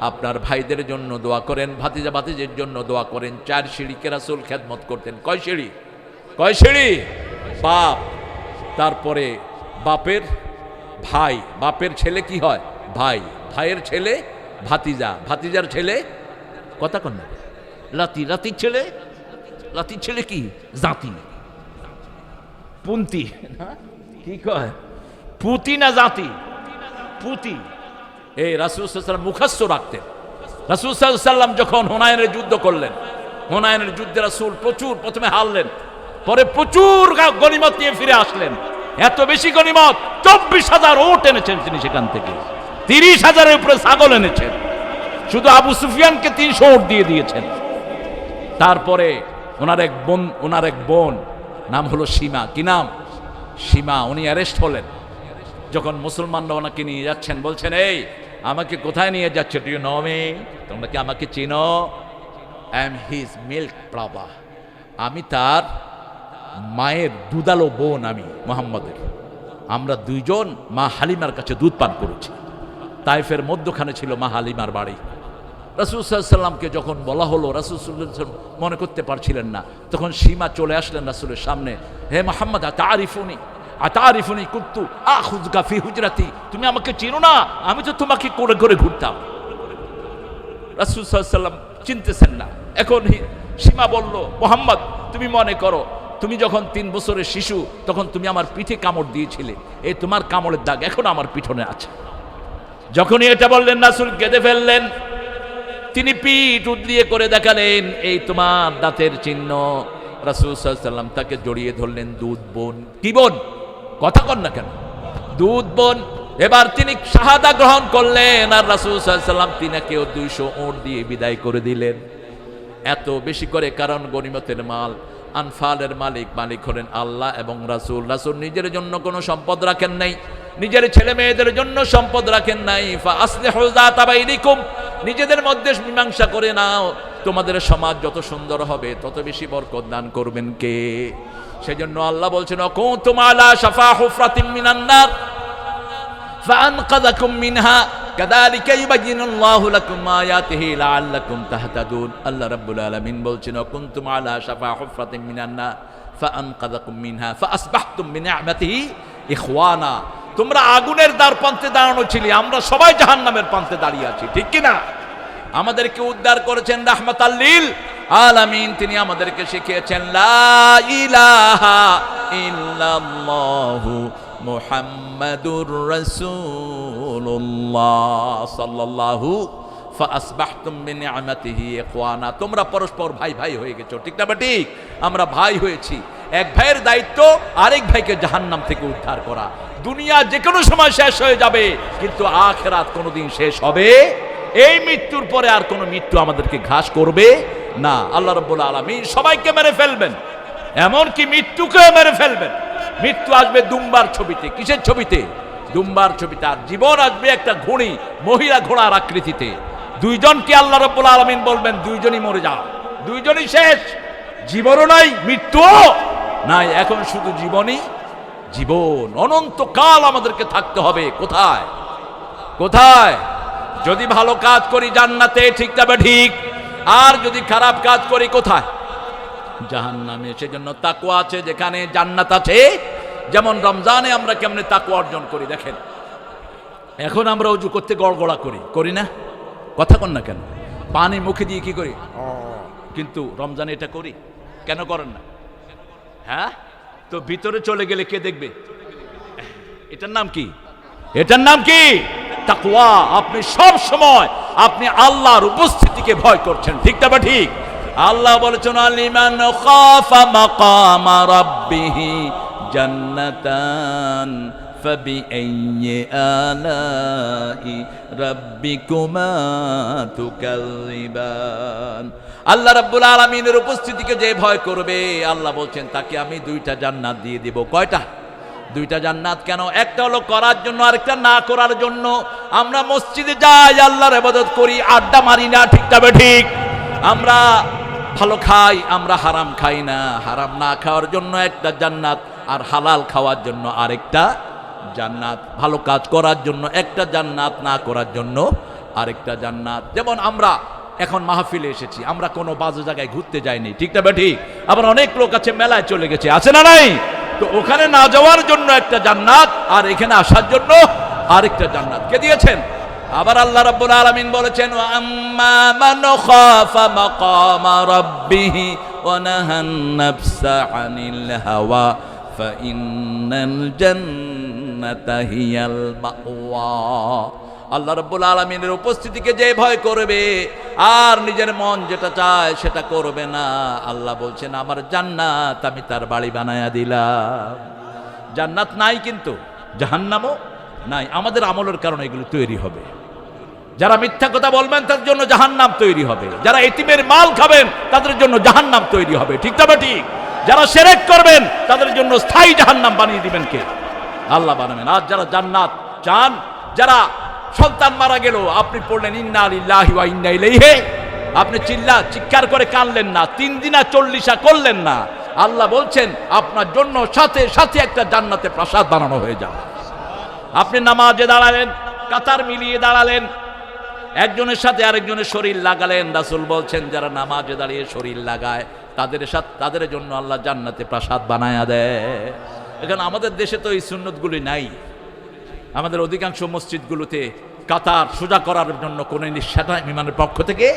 আপনার ভাইদের জন্য দোয়া করেন, ভাতিজা ভাতিজের জন্য দোয়া করেন। 4 সিঁড়িকে রাসূল খেদমত করতেন। কয় সিঁড়ি? কয় সিঁড়ি? বাপ, তারপরে বাপের ভাই, বাপের ছেলে কি হয়? ভাই, ভাইয়ের ছেলে ভাতিজা, ভাতিজার ছেলে কথা কন না, লাতি, লাতির ছেলে, লাতির ছেলে কি? জাতি, পুন্তি না, কি কয়? পুতি না জাতি? পুতি। এই রাসূল সাল্লাল্লাহু আলাইহি ওয়াসাল্লাম মুখস্থ রাখতেন। রাসূল সাল্লাল্লাহু আলাইহি ওয়াসাল্লাম যখন হুনাইনের যুদ্ধ করলেন, হুনাইনের যুদ্ধে রাসূল প্রচুর, প্রথমে হারলেন, পরে প্রচুর গনিমত নিয়ে ফিরে আসলেন। এত বেশি গনিমত, 24,000 উট এনেছেন তিনি সেখান থেকে, 30,000-এর উপরে ছাগল এনেছেন। শুধু আবু সুফিয়ানকে 300 উট দিয়ে দিয়েছেন। তারপরে ওনার এক বোন নাম হলো সীমা। কি নাম? সীমা। উনি অ্যারেস্ট হলেন। যখন মুসলমানরা ওনাকে নিয়ে যাচ্ছেন, বলছেন, এই আমাকে কোথায় নিয়ে যাচ্ছে? Do you know me? তোমরা কি আমাকে চিনো? I am his milk brother, আমি তার মায়ের দুধালো বোন, আমি মুহাম্মদের। আমরা 2 জন মা হালিমার কাছে দুধ পান করেছি। তাইফের মধ্যখানে ছিল মা হালিমার বাড়ি। রাসূল সাল্লাল্লাহু আলাইহি ওয়াসাল্লামকে যখন বলা হলো, রাসূল সাল্লাল্লাহু আলাইহি ওয়াসাল্লাম মনে করতে পারছিলেন না। তখন সীমা চলে আসলেন রাসূলের সামনে, হে মুহাম্মদ আতারিফুনি আতারিফুনি কুনতু আখুযুকা ফি হুজরাতি, তুমি আমাকে চিনো না? আমি তো তোমাকে করে করে ঘুরতাম। রাসূল সাল্লাল্লাহু আলাইহি ওয়াসাল্লাম চিনতেছেন না। এখন সীমা বলল, মুহাম্মদ তুমি মনে করো তুমি যখন 3 বছরের শিশু তখন তুমি আমার পিঠে কামড় দিয়েছিলে, এই তোমার কামড়ের দাগ এখন আমার পিঠনে আছে। যখনই এটা বললেন রাসূল কেঁদে ফেললেন। তিনি পিঠ উদ্রিয়ে করে দেখালেন, এই তোমার দাঁতের চিহ্ন। রাসূল সাল্লাল্লাহু আলাইহি ওয়াসাল্লাম তাকে জড়িয়ে ধরলেন। দুধ বোন, কি বোন? কথা কন না কেন? দুধ বোন। এবার তিনি শাহাদা গ্রহণ করলেন, আর রাসূল সাল্লাল্লাহু আলাইহি ওয়াসাল্লাম তিনাকেও 200 উট দিয়ে বিদায় করে দিলেন। এত বেশি করে, কারণ গনিমতের মাল, আনফালের মালিক হলেন আল্লাহ এবং রাসূল। রাসূল নিজের জন্য কোনো সম্পদ রাখেন নাই, নিজের ছেলে মেয়েদের জন্য সম্পদ রাখেন নাই। ফাআসলিহু যাতা বাইনিকুম, নিজেদের মধ্যে মীমাংসা করে নাও, তোমাদের সমাজ যত সুন্দর হবে তত বেশি বরকত দান করবেন কে? সেজন্য আল্লাহ বলছেন, কুনতুম আলা শাফা হুফরাতিম মিনান নার ফাআনকাযাকুম মিনহা কাযালিকা ইউবাইয়িনুল্লাহু লাকুম আয়াতিহি লাআল্লাকুম তাহতাদুন। আল্লাহ রাব্বুল আলামিন বলছেন, কুনতুম আলা শাফা হুফরাতিম মিনান নার ফাআনকাযাকুম মিনহা ফাআসবাহতুম বিনি'মাতিহি ইখওয়ানা। তোমরা আগুনের দ্বার প্রান্তে দাঁড়ানো ছিলে, আমরা সবাই জাহান্নামের প্রান্তে দাঁড়িয়ে আছি, ঠিক কি না? আমাদেরকে উদ্ধার করেছেন রাহমাতাল লিল আলামিন। তিনি আমাদেরকে শিখিয়েছেন লা ইলাহা ইল্লাল্লাহু মুহাম্মাদুর রাসূলুল্লাহ সাল্লাল্লাহু ফাআসবাহতুম বিনি'মাতিহি ইখওয়ানা। তোমরা পরস্পর ভাই ভাই হয়ে গেছো, ঠিক না? ঠিক, আমরা ভাই হয়েছি। এক ভাইয়ের দায়িত্ব আরেক ভাইকে জাহান্নাম থেকে উদ্ধার করা। দুনিয়া যে কোনো সময় শেষ হয়ে যাবে, কিন্তু আখিরাত কোনোদিন শেষ হবে। এই মৃত্যুর পরে আর কোনো মৃত্যু আমাদেরকে ঘাস করবে না। আল্লাহ রাব্বুল আলামিন সবাইকে মেরে ফেলবেন, এমনকি মৃত্যুকে মেরে ফেলবেন। মৃত্যু আসবে দুম্বার ছবিতে। কিসের ছবিতে? দুম্বার ছবিতে। আর জীবন আসবে একটা ঘোড়ি, মহিলা ঘোড়ার আকৃতিতে। দুইজনকে আল্লাহ রাব্বুল আলামিন বলবেন, দুইজনই মরে যাও, দুইজনই শেষ। জীবনও নাই, মৃত্যুও নাই, এখন শুধু জীবনই জীবন। অনন্তকাল আমাদেরকে থাকতে হবে। কোথায়? কোথায়? যদি ভালো কাজ করি জান্নাতে, ঠিক তবে ঠিক। আর যদি খারাপ কাজ করি কোথায়? জাহান্নামে। সেজন্য তাকওয়া আছে যেখানে জান্নাত আছে। যেমন রমজানে আমরা কেমনে তাকওয়া অর্জন করি দেখেন। এখন আমরা ওযু করতে গড়গড়া করি না? কথা কন না কেন? পানি মুখে দিয়ে কি করি? কিন্তু রমজানে এটা করি কেন? করেন না? হ্যাঁ, তো ভিতরে চলে গেলে কে দেখবে? এটার নাম কি? এটার নাম কি? তাকওয়া। আপনি সব সময় আপনি আল্লাহর উপস্থিতিকে ভয় করছেন, ঠিক না? ঠিক। আল্লাহ বলেছেন, আলিমান খাফা মাকামা রাব্বিহি জান্নাতান ফাবিআইয়ি আলাই রাব্বিকুমা তুকাযিবান। আল্লাহ রাব্বুল আলামিনের উপস্থিতিকে যে ভয় করবে, আল্লাহ বলছেন তাকে আমি 2টা জান্নাত দিয়ে দিব। কয়টা? 2টা জান্নাত। কেন? একটা হলো করার জন্য, আরেকটা না করার জন্য। আমরা মসজিদে যাই, আল্লাহর ইবাদত করি, আড্ডা মারি না, ঠিক তবে ঠিক। আমরা ভালো খাই, আমরা হারাম খাই না। হারাম না খাওয়ার জন্য একটা জান্নাত, আর হালাল খাওয়ার জন্য আরেকটা জান্নাত। ভালো কাজ করার জন্য একটা জান্নাত, না করার জন্য আরেকটা জান্নাত। যেমন আমরা এখন মাহফিলে এসেছি, আমরা কোনো বাজে জায়গায় ঘুরতে যাইনি, ঠিক না? ঠিক। আবার অনেক লোক আছে মেলায় চলে গেছে, আছে না নাই? তো ওখানে না যাওয়ার জন্য একটা জান্নাত, আর এখানে আসার জন্য আরেকটা জান্নাত কে দিয়েছেন? আবার আল্লাহ রাব্বুল আলামিন বলেছেন, ওয়া আম্মা মান খাফা মাকামা রাব্বিহি ওয়া নাহান নাফসা আনিল হাওয়া ফাইন্নাল জান্নাতা হিয়াল মাওয়া। আল্লাহ রাব্বুল আলামিনের উপস্থিতিকে যে ভয় করবে আর নিজের মন যেটা চায় সেটা করবে না, আল্লাহ বলছেন আমার জান্নাত আমি তার বাড়ি বানায়া দিলাম। জান্নাত নাই কিন্তু জাহান্নামও নাই। আমাদের আমলের কারণে এগুলো তৈরি হবে। যারা মিথ্যা কথা বলবেন তাদের জন্য জাহান্নাম তৈরি হবে। যারা এতিমের মাল খাবেন তাদের জন্য জাহান্নাম তৈরি হবে, ঠিক তবে ঠিক। যারা শিরক করবেন তাদের জন্য স্থায়ী জাহান্নাম বানিয়ে দিবেন কে? আল্লাহ বানাবেন। আর যারা জান্নাত চান, যারা সন্তান মারা গেল, আপনি পড়লেন ইন্না লিল্লাহি ওয়া ইন্না ইলাইহি, আপনি চিৎকার করে কানলেন না, 3 দিনা 40 করলেন না, আল্লাহ বলছেন আপনার জন্য সাথে সাথে একটা জান্নাতে প্রাসাদ বানানো হয়ে যাবে। আপনি নামাজে দাঁড়ালেন, কাতার মিলিয়ে দাঁড়ালেন, একজনের সাথে আরেকজনের শরীর লাগালেন। রাসূল বলছেন যারা নামাজে দাঁড়িয়ে শরীর লাগায় তাদের জন্য আল্লাহ জান্নাতে প্রাসাদ বানায়া দেয়। এখানে আমাদের দেশে তো এই সুন্নতগুলি নাই। আমাদের অধিকাংশ মসজিদগুলোতে কাতার সোজা করার জন্য কোনো নির্দেশনা ইমামের পক্ষ থেকে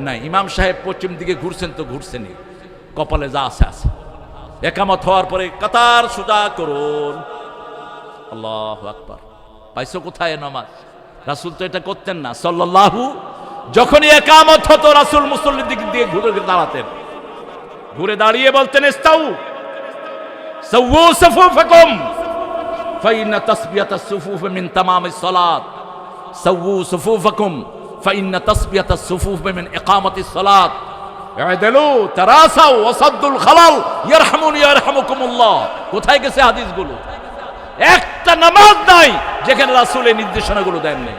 নাই। ইমাম সাহেব পশ্চিম দিকে ঘুরছেন তো ঘুরছেনই, কপালে যা আছে আছে। একামত হওয়ার পরে কাতার সোজা করুন, আল্লাহু আকবার। পাইছো কোথায় নামাজ? রাসূল তো এটা করতেন না সাল্লাল্লাহু। যখনই একামত হতো রাসূল মুসল্লির দিক দিয়ে ঘুরে দাঁড়াতেন, ঘুরে দাঁড়িয়ে বলতেন ইস্তাউ সাওয়ু সুফুফাকুম ফাইন্না তাসবিয়াতাস সুফুফ মিন তামামিস সালাত। সাওয়ু সুফুফাকুম ফাইন্না তাসবিয়াতাস সুফুফ মিন ইকামাতিস সালাত। ইআদিলু তারাসাউ ওয়াসাদ্দুল খালাল ইয়ারহামুনি ইয়ারহামুকুমুল্লাহ। কোথায় গেছে হাদিসগুলো? একটা নামাজ নাই যেখানে রাসূল এই নির্দেশনাগুলো দেন নাই।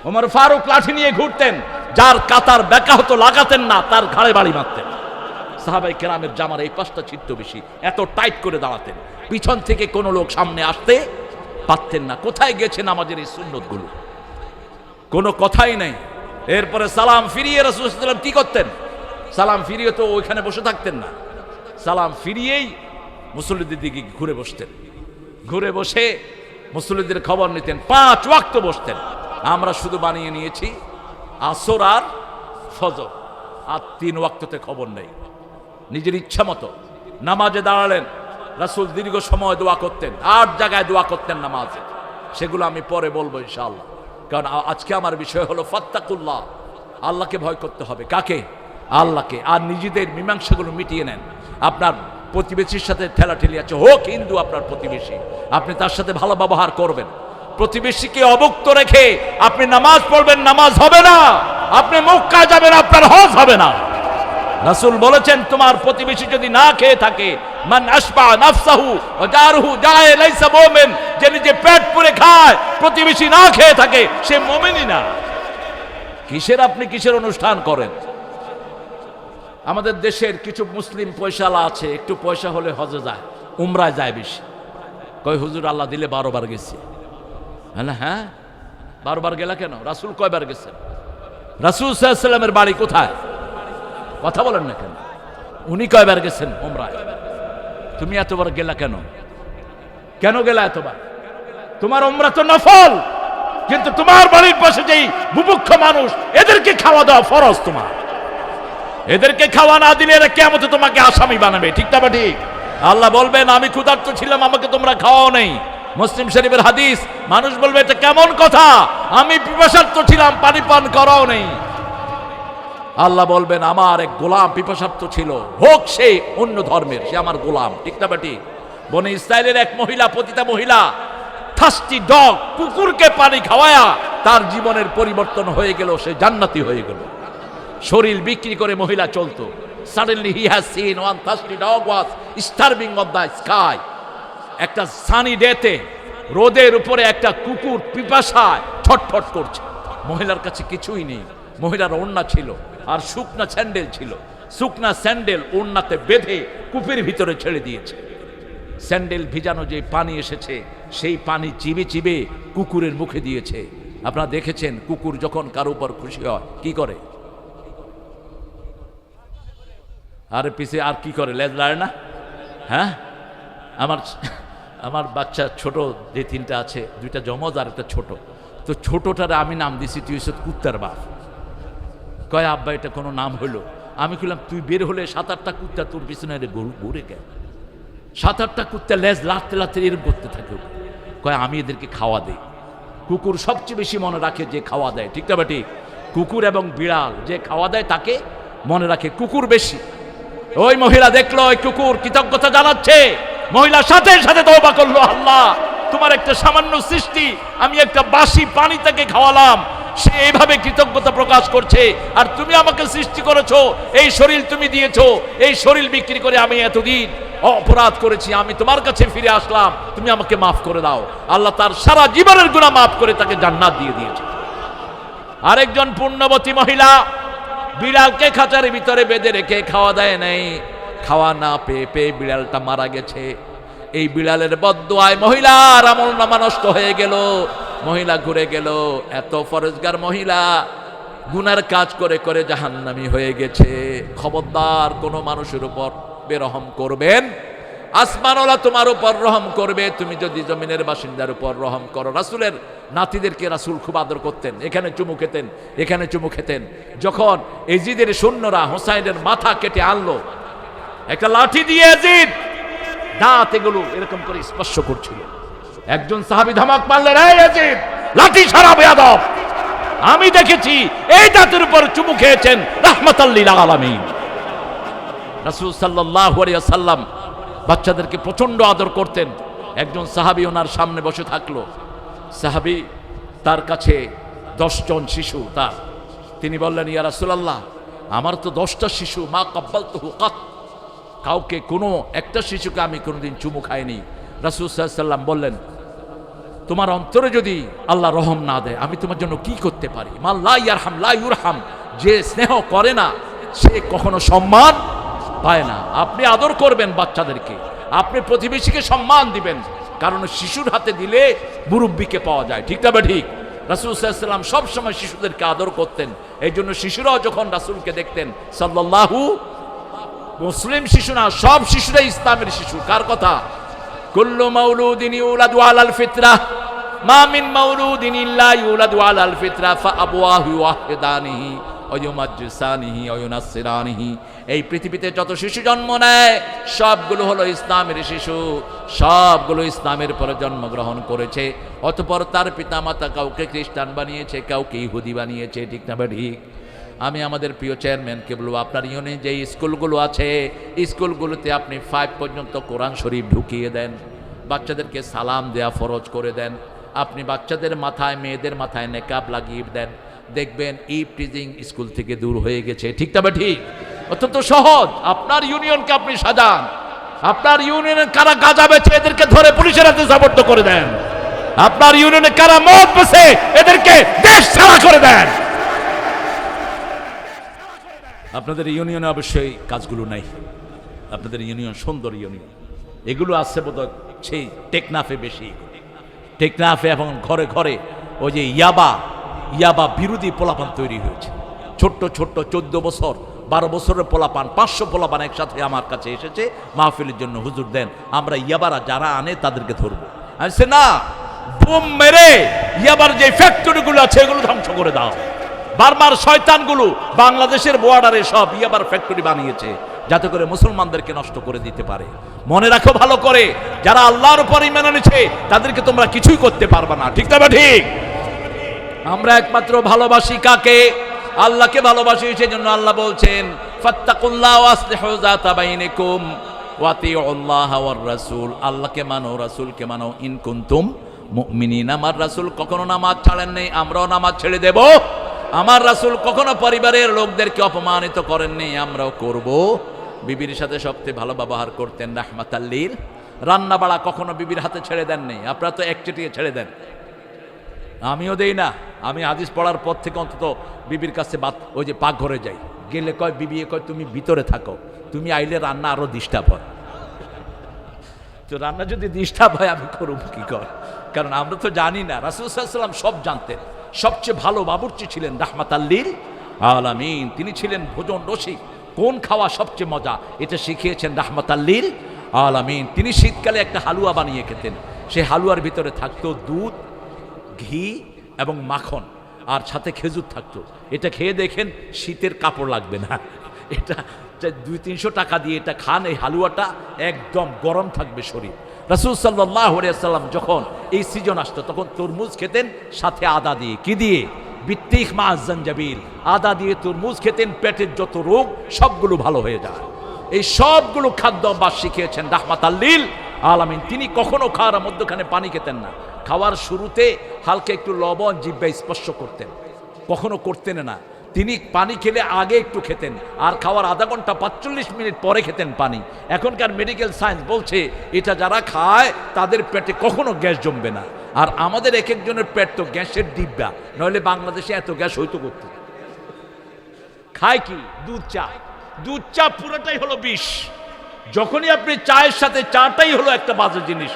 ওমর ফারুক লাঠি নিয়ে ঘুরতেন, যার কাতার বেঁকা হতো লাগাতেন না, তার ঘাড়ে বাড়ি মারতেন। সাহাবায়ে কেরামের জামার এই পাশটা ছিট্ট বেশি, এত টাইট করে দাঁড়াতেন, পিছন থেকে কোনো লোক সামনে আসতে পারতেন না। কোথায় গেছে নামাজের এই সুন্নতগুলো? কোনো কথাই নাই। এরপরে সালাম ফিরিয়ে রাসূল সাল্লাল্লাহু আলাইহি ওয়াসাল্লাম কি করতেন? সালাম ফিরিয়ে তো ওইখানে বসে থাকতেন না, সালাম ফিরিয়েই মুসল্লিদের দিকে ঘুরে বসতেন। ঘুরে বসে মুসল্লিদের খবর নিতেন, 5 ওয়াক্ত বসতেন। আমরা শুধু বানিয়ে নিয়েছি আসর আর ফজর, আর 3 ওয়াক্ততে খবর নেই। নিজের ইচ্ছা মতো নামাজে দাঁড়ালেন, রাসূল দীর্ঘ সময় দোয়া করতেন, 8 জায়গায় দোয়া করতেন নামাজে। সেগুলো আমি পরে বলবো ইনশাআল্লাহ, কারণ আজকে আমার বিষয় হলো ফাত্তাকুল্লাহ, আল্লাহকে ভয় করতে হবে। কাকে? আল্লাহকে। আর নিজেদের মীমাংসাগুলো মিটিয়ে নেন। আপনার প্রতিবেশীর সাথে ঠেলাঠেলি আছে, হোক হিন্দু আপনার প্রতিবেশী, আপনি তার সাথে ভালো ব্যবহার করবেন। প্রতিবেশীকে অবক্ত রেখে আপনি নামাজ পড়বেন, নামাজ হবে না। আপনি মক্কা যাবেন, আপনার হজ হবে না। রাসূল বলেছেন তোমার প্রতিবেশী যদি না খেয়ে থাকে, মান আশবা নাফসাহু ওয়া জারহু জায়ে লাইসা মুমিন, যে নিজে পেট পুরে খায় প্রতিবেশী না খেয়ে থাকে সে মুমিনই না। কিসের অনুষ্ঠান করেন? আমাদের দেশের কিছু মুসলিম পয়সালা আছে, একটু পয়সা হলে হজে যায়, উমরায় যায় বেশি। কয় হুজুর আল্লাহ দিলে 12 বার গেছে। হ্যাঁ 12 বার গেলা কেন? রাসূল কয়বার গেছেন? রাসূল সাল্লাল্লাহু আলাইহি ওয়াসাল্লামের বাড়ি কোথায়? কথা বলেন না কেন? উনি কয়বার গেছেন উমরায়? তুমি এতবার গেলা কেন? কেন গেলা এতবার? তোমার উমরা তো নফল, কিন্তু তোমার বাড়ির পাশে যেই বুভুক্ষ মানুষ, এদেরকে খাওয়া দাওয়া ফরজ তোমার। এদেরকে খাওয়া না দিলে এরা কিয়ামতে তোমাকে আসামি বানাবে, ঠিক না? ঠিক। আল্লাহ বলবেন আমি ক্ষুধার্ত ছিলাম, আমাকে তোমরা খাওয়াও নেই। মুসলিম শরীফের হাদিস। মানুষ বলবে এটা কেমন কথা? আমি পিপাসার্ত ছিলাম, পানি পান করাও নেই। আল্লাহ বলবেন আমার এক গোলাম পিপাসার্ত ছিল, হোক সে অন্য ধর্মের, সে আমার গোলাম, ঠিক না? ঠিক। বনে ইসরায়েলের এক মহিলা, পতিতা মহিলা, থার্স্টি ডগ, কুকুরকে পানি খাওয়ায়া তার জীবনের পরিবর্তন হয়ে গেল, সে জান্নাতি হয়ে গেল। শরীর বিক্রি করে মহিলা চলতো। Suddenly he has seen one thirsty dog was starving on the sky. একটা সানি ডেতে রোদের উপরে একটা কুকুর পিপাসায় ছটফট করছে। মহিলার কাছে কিছুই নেই, মহিলার ওড়না ছিল আর শুকনা স্যান্ডেল ছিল। শুকনা স্যান্ডেল ওড়নাতে বেঁধে কূপের ভিতরে ছেড়ে দিয়েছে। স্যান্ডেল ভিজানো যে পানি এসেছে, সেই পানি চিবে চিবে কুকুরের মুখে দিয়েছে। আপনারা দেখেছেন কুকুর যখন কারো উপর খুশি হয় কি করে? আর পিছে আর কি করে? লেজ লাড়ে না? হ্যাঁ, আমার বাচ্চা ছোট যে 3টা আছে, 2টা জমজ আর একটা ছোট। তো ছোটটারে আমি নাম দিছি তুই হচ্ছে কুত্তার বাপ। কয় আব্বা এটা কোনো নাম হইলো? আমি বললাম তুই বের হলে 7-8টা কুত্তা তোর পিছনে ঘুরে গেল। 7-8টা কুত্তা লেজ লাড়তে লাড়তে এরকম করতে থাকে। কয় আমি এদেরকে খাওয়া দেই। কুকুর সবচেয়ে বেশি মনে রাখে যে খাওয়া দেয়, ঠিক না? ঠিক। কুকুর এবং বিড়াল যে খাওয়া দেয় তাকে মনে রাখে, কুকুর বেশি। ওই মহিলা দেখলো ওই কুকুর কৃতজ্ঞতা জানাচ্ছে, মহিলা সাথে সাথে তওবা করলো, আল্লাহ তোমার একটা সামান্য সৃষ্টি, আমি একটা বাসি পানি তাকে খাওয়ালাম, সে এইভাবে কৃতজ্ঞতা প্রকাশ করছে। আর তুমি আমাকে সৃষ্টি করেছো, এই শরীর তুমি দিয়েছো, এই শরীর বিক্রি করে আমি এতদিন অপরাধ করেছি, আমি তোমার কাছে ফিরে আসলাম, তুমি আমাকে মাফ করে দাও। আল্লাহ তার সারা জীবনের গুনাহ মাফ করে তাকে জান্নাত দিয়ে দিয়েছে। আরেকজন পুণ্যবতী মহিলা বিড়ালকে খাঁচার ভিতরে বেঁধে রেখে খাওয়া দেয় নাই, খাওয়া না পেয়ে পেয়ে বিড়ালটা মারা গেছে। এই বিড়ালের বদদোয়ায় মহিলার আমলনামা নষ্ট হয়ে গেল। মহিলা ঘুরে গেল। এত ফরজগার মহিলা গুনার কাজ করে করে জাহান্নামী হয়ে গেছে। খবরদার কোনো মানুষের উপর বেরহম করবেন, আসমানওয়ালা তোমার উপর রহম করবে, তুমি যদি জমিনের বাসিন্দার উপর রহম করো। রাসূলের নাতিদেরকে রাসূল খুব আদর করতেন, এখানে চুমু খেতেন, এখানে চুমু খেতেন। যখন এজিদের সৈন্যরা হোসাইনের মাথা কেটে আনলো, একটা লাঠি দিয়ে এজিদ দাঁত এগুলো এরকম করে স্পর্শ করছিল, একজন সাহাবী ধামাক মারলেন, এই এজিদ লাঠি ছাড়া বেয়াদব, আমি দেখেছি এই দাঁতের উপর চুমু খেয়েছেন রাহমাতাল লিল আলামিন। রাসূল সাল্লাল্লাহু আলাইহি ওয়াসাল্লাম বাচ্চাদেরকে প্রচন্ড আদর করতেন। একজন সাহাবী ওনার সামনে বসে থাকলো, সাহাবী তার কাছে 10 জন শিশু তার, তিনি বললেন, ইয়া রাসূলুল্লাহ, আমার তো 10টা শিশু, মা কাব্বালতুহু কাত, কাউকে কোনো একটা শিশুকে আমি কোনোদিন চুমু খাইনি। রাসূল সাল্লাল্লাহু আলাইহি ওয়াসাল্লাম বললেন, তোমার অন্তরে যদি আল্লাহ রহম না দেয় আমি তোমার জন্য কি করতে পারি? মান লা ইয়ারহাম লা ইউরহাম, যে স্নেহ করে না সে কখনো সম্মান পায় না। আপনি আদর করবেন বাচ্চাদেরকে, আপনি প্রতিবেশীকে সম্মান দিবেন, কারণ শিশুর হাতে দিলে মুরব্বীকে পাওয়া যায়, ঠিক না বা ঠিক? রাসূল সাল্লাল্লাহু আলাইহি ওয়াসাল্লাম সবসময় শিশুদেরকে আদর করতেন। এই জন্য শিশুরাও যখন রাসূলকে দেখতেন সাল্লাল্লাহু, মুসলিম শিশু না, সব শিশুরাই ইসলামের শিশু। কার কথা? কুল্লু মাউলুদিন ইউলাদু আলাল ফিতরাহ, মা মিন মাউলুদিন ইল্লা ইউলাদু আলাল ফিতরাহ ফাআবওয়াহু ইউওয়াহিদানিহি ওয়া ইউমাজ্জিসানিহি ওয়া ইউনাসসিরানিহি। এই পৃথিবীতে যত শিশু জন্ম নেয় সবগুলো হলো ইসলামের শিশু, সবগুলো ইসলামের পরে জন্মগ্রহণ করেছে। অতঃপর তার পিতামাতা কাউকে খ্রিস্টান বানিয়েছে, কাউকে ইহুদি বানিয়েছে, ঠিক না ঠিক? আমি আমাদের প্রিয় চেয়ারম্যানকে বলবো, আপনার ইউনিয়নে যে স্কুলগুলো আছে স্কুলগুলোতে আপনি 5 পর্যন্ত কোরআন শরীফ ঢুকিয়ে দেন, বাচ্চাদেরকে সালাম দেয়া ফরজ করে দেন, আপনি বাচ্চাদের মাথায়, মেয়েদের মাথায় নেকাব লাগিয়ে দেন, দেখবেন ইভটিজিং স্কুল থেকে দূর হয়ে গেছে, ঠিক তবে ঠিক? অত্যন্ত সহজ। আপনার ইউনিয়নকে আপনি সাজান, আপনার ইউনিয়নে কারা গাঁজা বেচে এদেরকে ধরে পুলিশের হাতে সাপোর্ট করে দেন, আপনার ইউনিয়নে কারা মদ বেচে এদেরকে দেশ ছাড়া করে দেন। আপনাদের ইউনিয়নে অবশ্যই কাজগুলো নাই, আপনাদের ইউনিয়ন সুন্দর ইউনিয়ন, এগুলো আছে বোধহয় সেই টেকনাফে বেশি, টেকনাফে এবং ঘরে ঘরে ওই যে ইয়াবা বিরোধী পোলাপান তৈরি হয়েছে। ছোট্ট ছোট্ট 14 বছর 12 বছরের পোলাপান, 500 পোলাপান একসাথে আমার কাছে এসেছে মাহফিলের জন্য, হুজুর দেন, আমরা ইয়াবারা যারা আনে তাদেরকে ধরবো। আমি না, বোম মেরে ইয়াবার যে ফ্যাক্টরিগুলো আছে এগুলো ধ্বংস করে দাও। বারবার শয়তানগুলো বাংলাদেশের বর্ডারে সব ইয়াবার ফ্যাক্টরি বানিয়েছে যাতে করে মুসলমানদেরকে নষ্ট করে দিতে পারে। মনে রাখো ভালো করে, যারা আল্লাহর উপর ঈমান এনেছে তাদেরকে তোমরা কিছুই করতে পারবে না, ঠিক না ঠিক? আমরা একমাত্র ভালোবাসি কাকে? আল্লাহকে ভালোবাসি। সেজন্য আল্লাহ বলছেন, ফাত্তাকুল্লাহ ওয়াসলিহু যাতা বাইনিকুম ওয়া আতিউল্লাহ ওয়ার রাসূল, আল্লাহকে মানো, রাসূলকে মানো, ইন কুনতুম মুমিনিন। আমার রাসূল কখনো নামাজ ছাড়েন নাই, আমরাও নামাজ ছেড়ে দেব। আমার রাসূল কখনো পরিবারের লোকদেরকে অপমানিত করেননি, আমরাও করব। বিবির সাথে সবচেয়ে ভালো ব্যবহার করতেন, রাহমাতাল লিল। রান্না বাড়া কখনো বিবির হাতে ছেড়ে দেননি, আপনারা তো একচেটিয়ে ছেড়ে দেন, আমিও দেই না। আমি হাদিস পড়ার পর থেকে অন্তত বিবির কাছে ওই যে পাকঘরে যাই, গেলে কয় বিবি কয় তুমি ভিতরে থাকো, তুমি আইলে রান্না আরো ডিস্টার্ব হয়। তো রান্না যদি ডিস্টার্ব হয় আমি করব কি কর, কারণ আমরা তো জানি না। রাসূল সাল্লাল্লাহু আলাইহি ওয়াসাল্লাম সব জানতেন। সবচেয়ে ভালো বাবুর্চি ছিলেন রাহমাতাল লিল আলামিন, তিনি ছিলেন ভোজন রসিক। কোন খাওয়া সবচেয়ে মজা এটা শিখিয়েছেন রাহমাতাল লিল আলামিন। তিনি শীতকালে একটা হালুয়া বানিয়ে খেতেন, সেই হালুয়ার ভিতরে থাকতো দুধ, ঘি এবং মাখন, আর সাথে খেজুর থাকতো। এটা খেয়ে দেখেন শীতের কাপড় লাগবে না। এটা 200-300 টাকা দিয়ে এটা খান, এই হালুয়াটা একদম গরম থাকবে শরীর। রাসূল সাল্লাল্লাহু আলাইহি ওয়াসাল্লাম যখন এই সিজন আসতো তখন তরমুজ খেতেন সাথে আদা দিয়ে। কি দিয়ে? বিত্তিখ মা জানজাবিল, আদা দিয়ে তরমুজ খেতেন, পেটের যত রোগ সবগুলো ভালো হয়ে যায়। এই সবগুলো খাদ্য অভ্যাস শিখিয়েছেন রাহমাতাল লিল আলামিন। তিনি কখনো খাওয়ার মধ্যখানে পানি খেতেন না, খাওয়ার শুরুতে হালকা একটু লবণ জিহ্বায় স্পর্শ করতেন, কখনো করতেন না। তিনি পানি খেলে আগে একটু খেতেন, আর খাওয়ার আধা ঘন্টা 45 মিনিট পরে খেতেন পানি। এখনকার মেডিকেল সায়েন্স বলছে এটা যারা খায় তাদের পেটে কখনো গ্যাস জমবে না। আর আমাদের এক একজনের পেট তো গ্যাসের ডিব্বা, নইলে বাংলাদেশে এত গ্যাস হইতো করতে। খায় কি? দুধ চা। দুধ চা পুরোটাই হলো বিষ। যখনই আপনি চায়ের সাথে চাটাই হলো একটা বাজে জিনিস।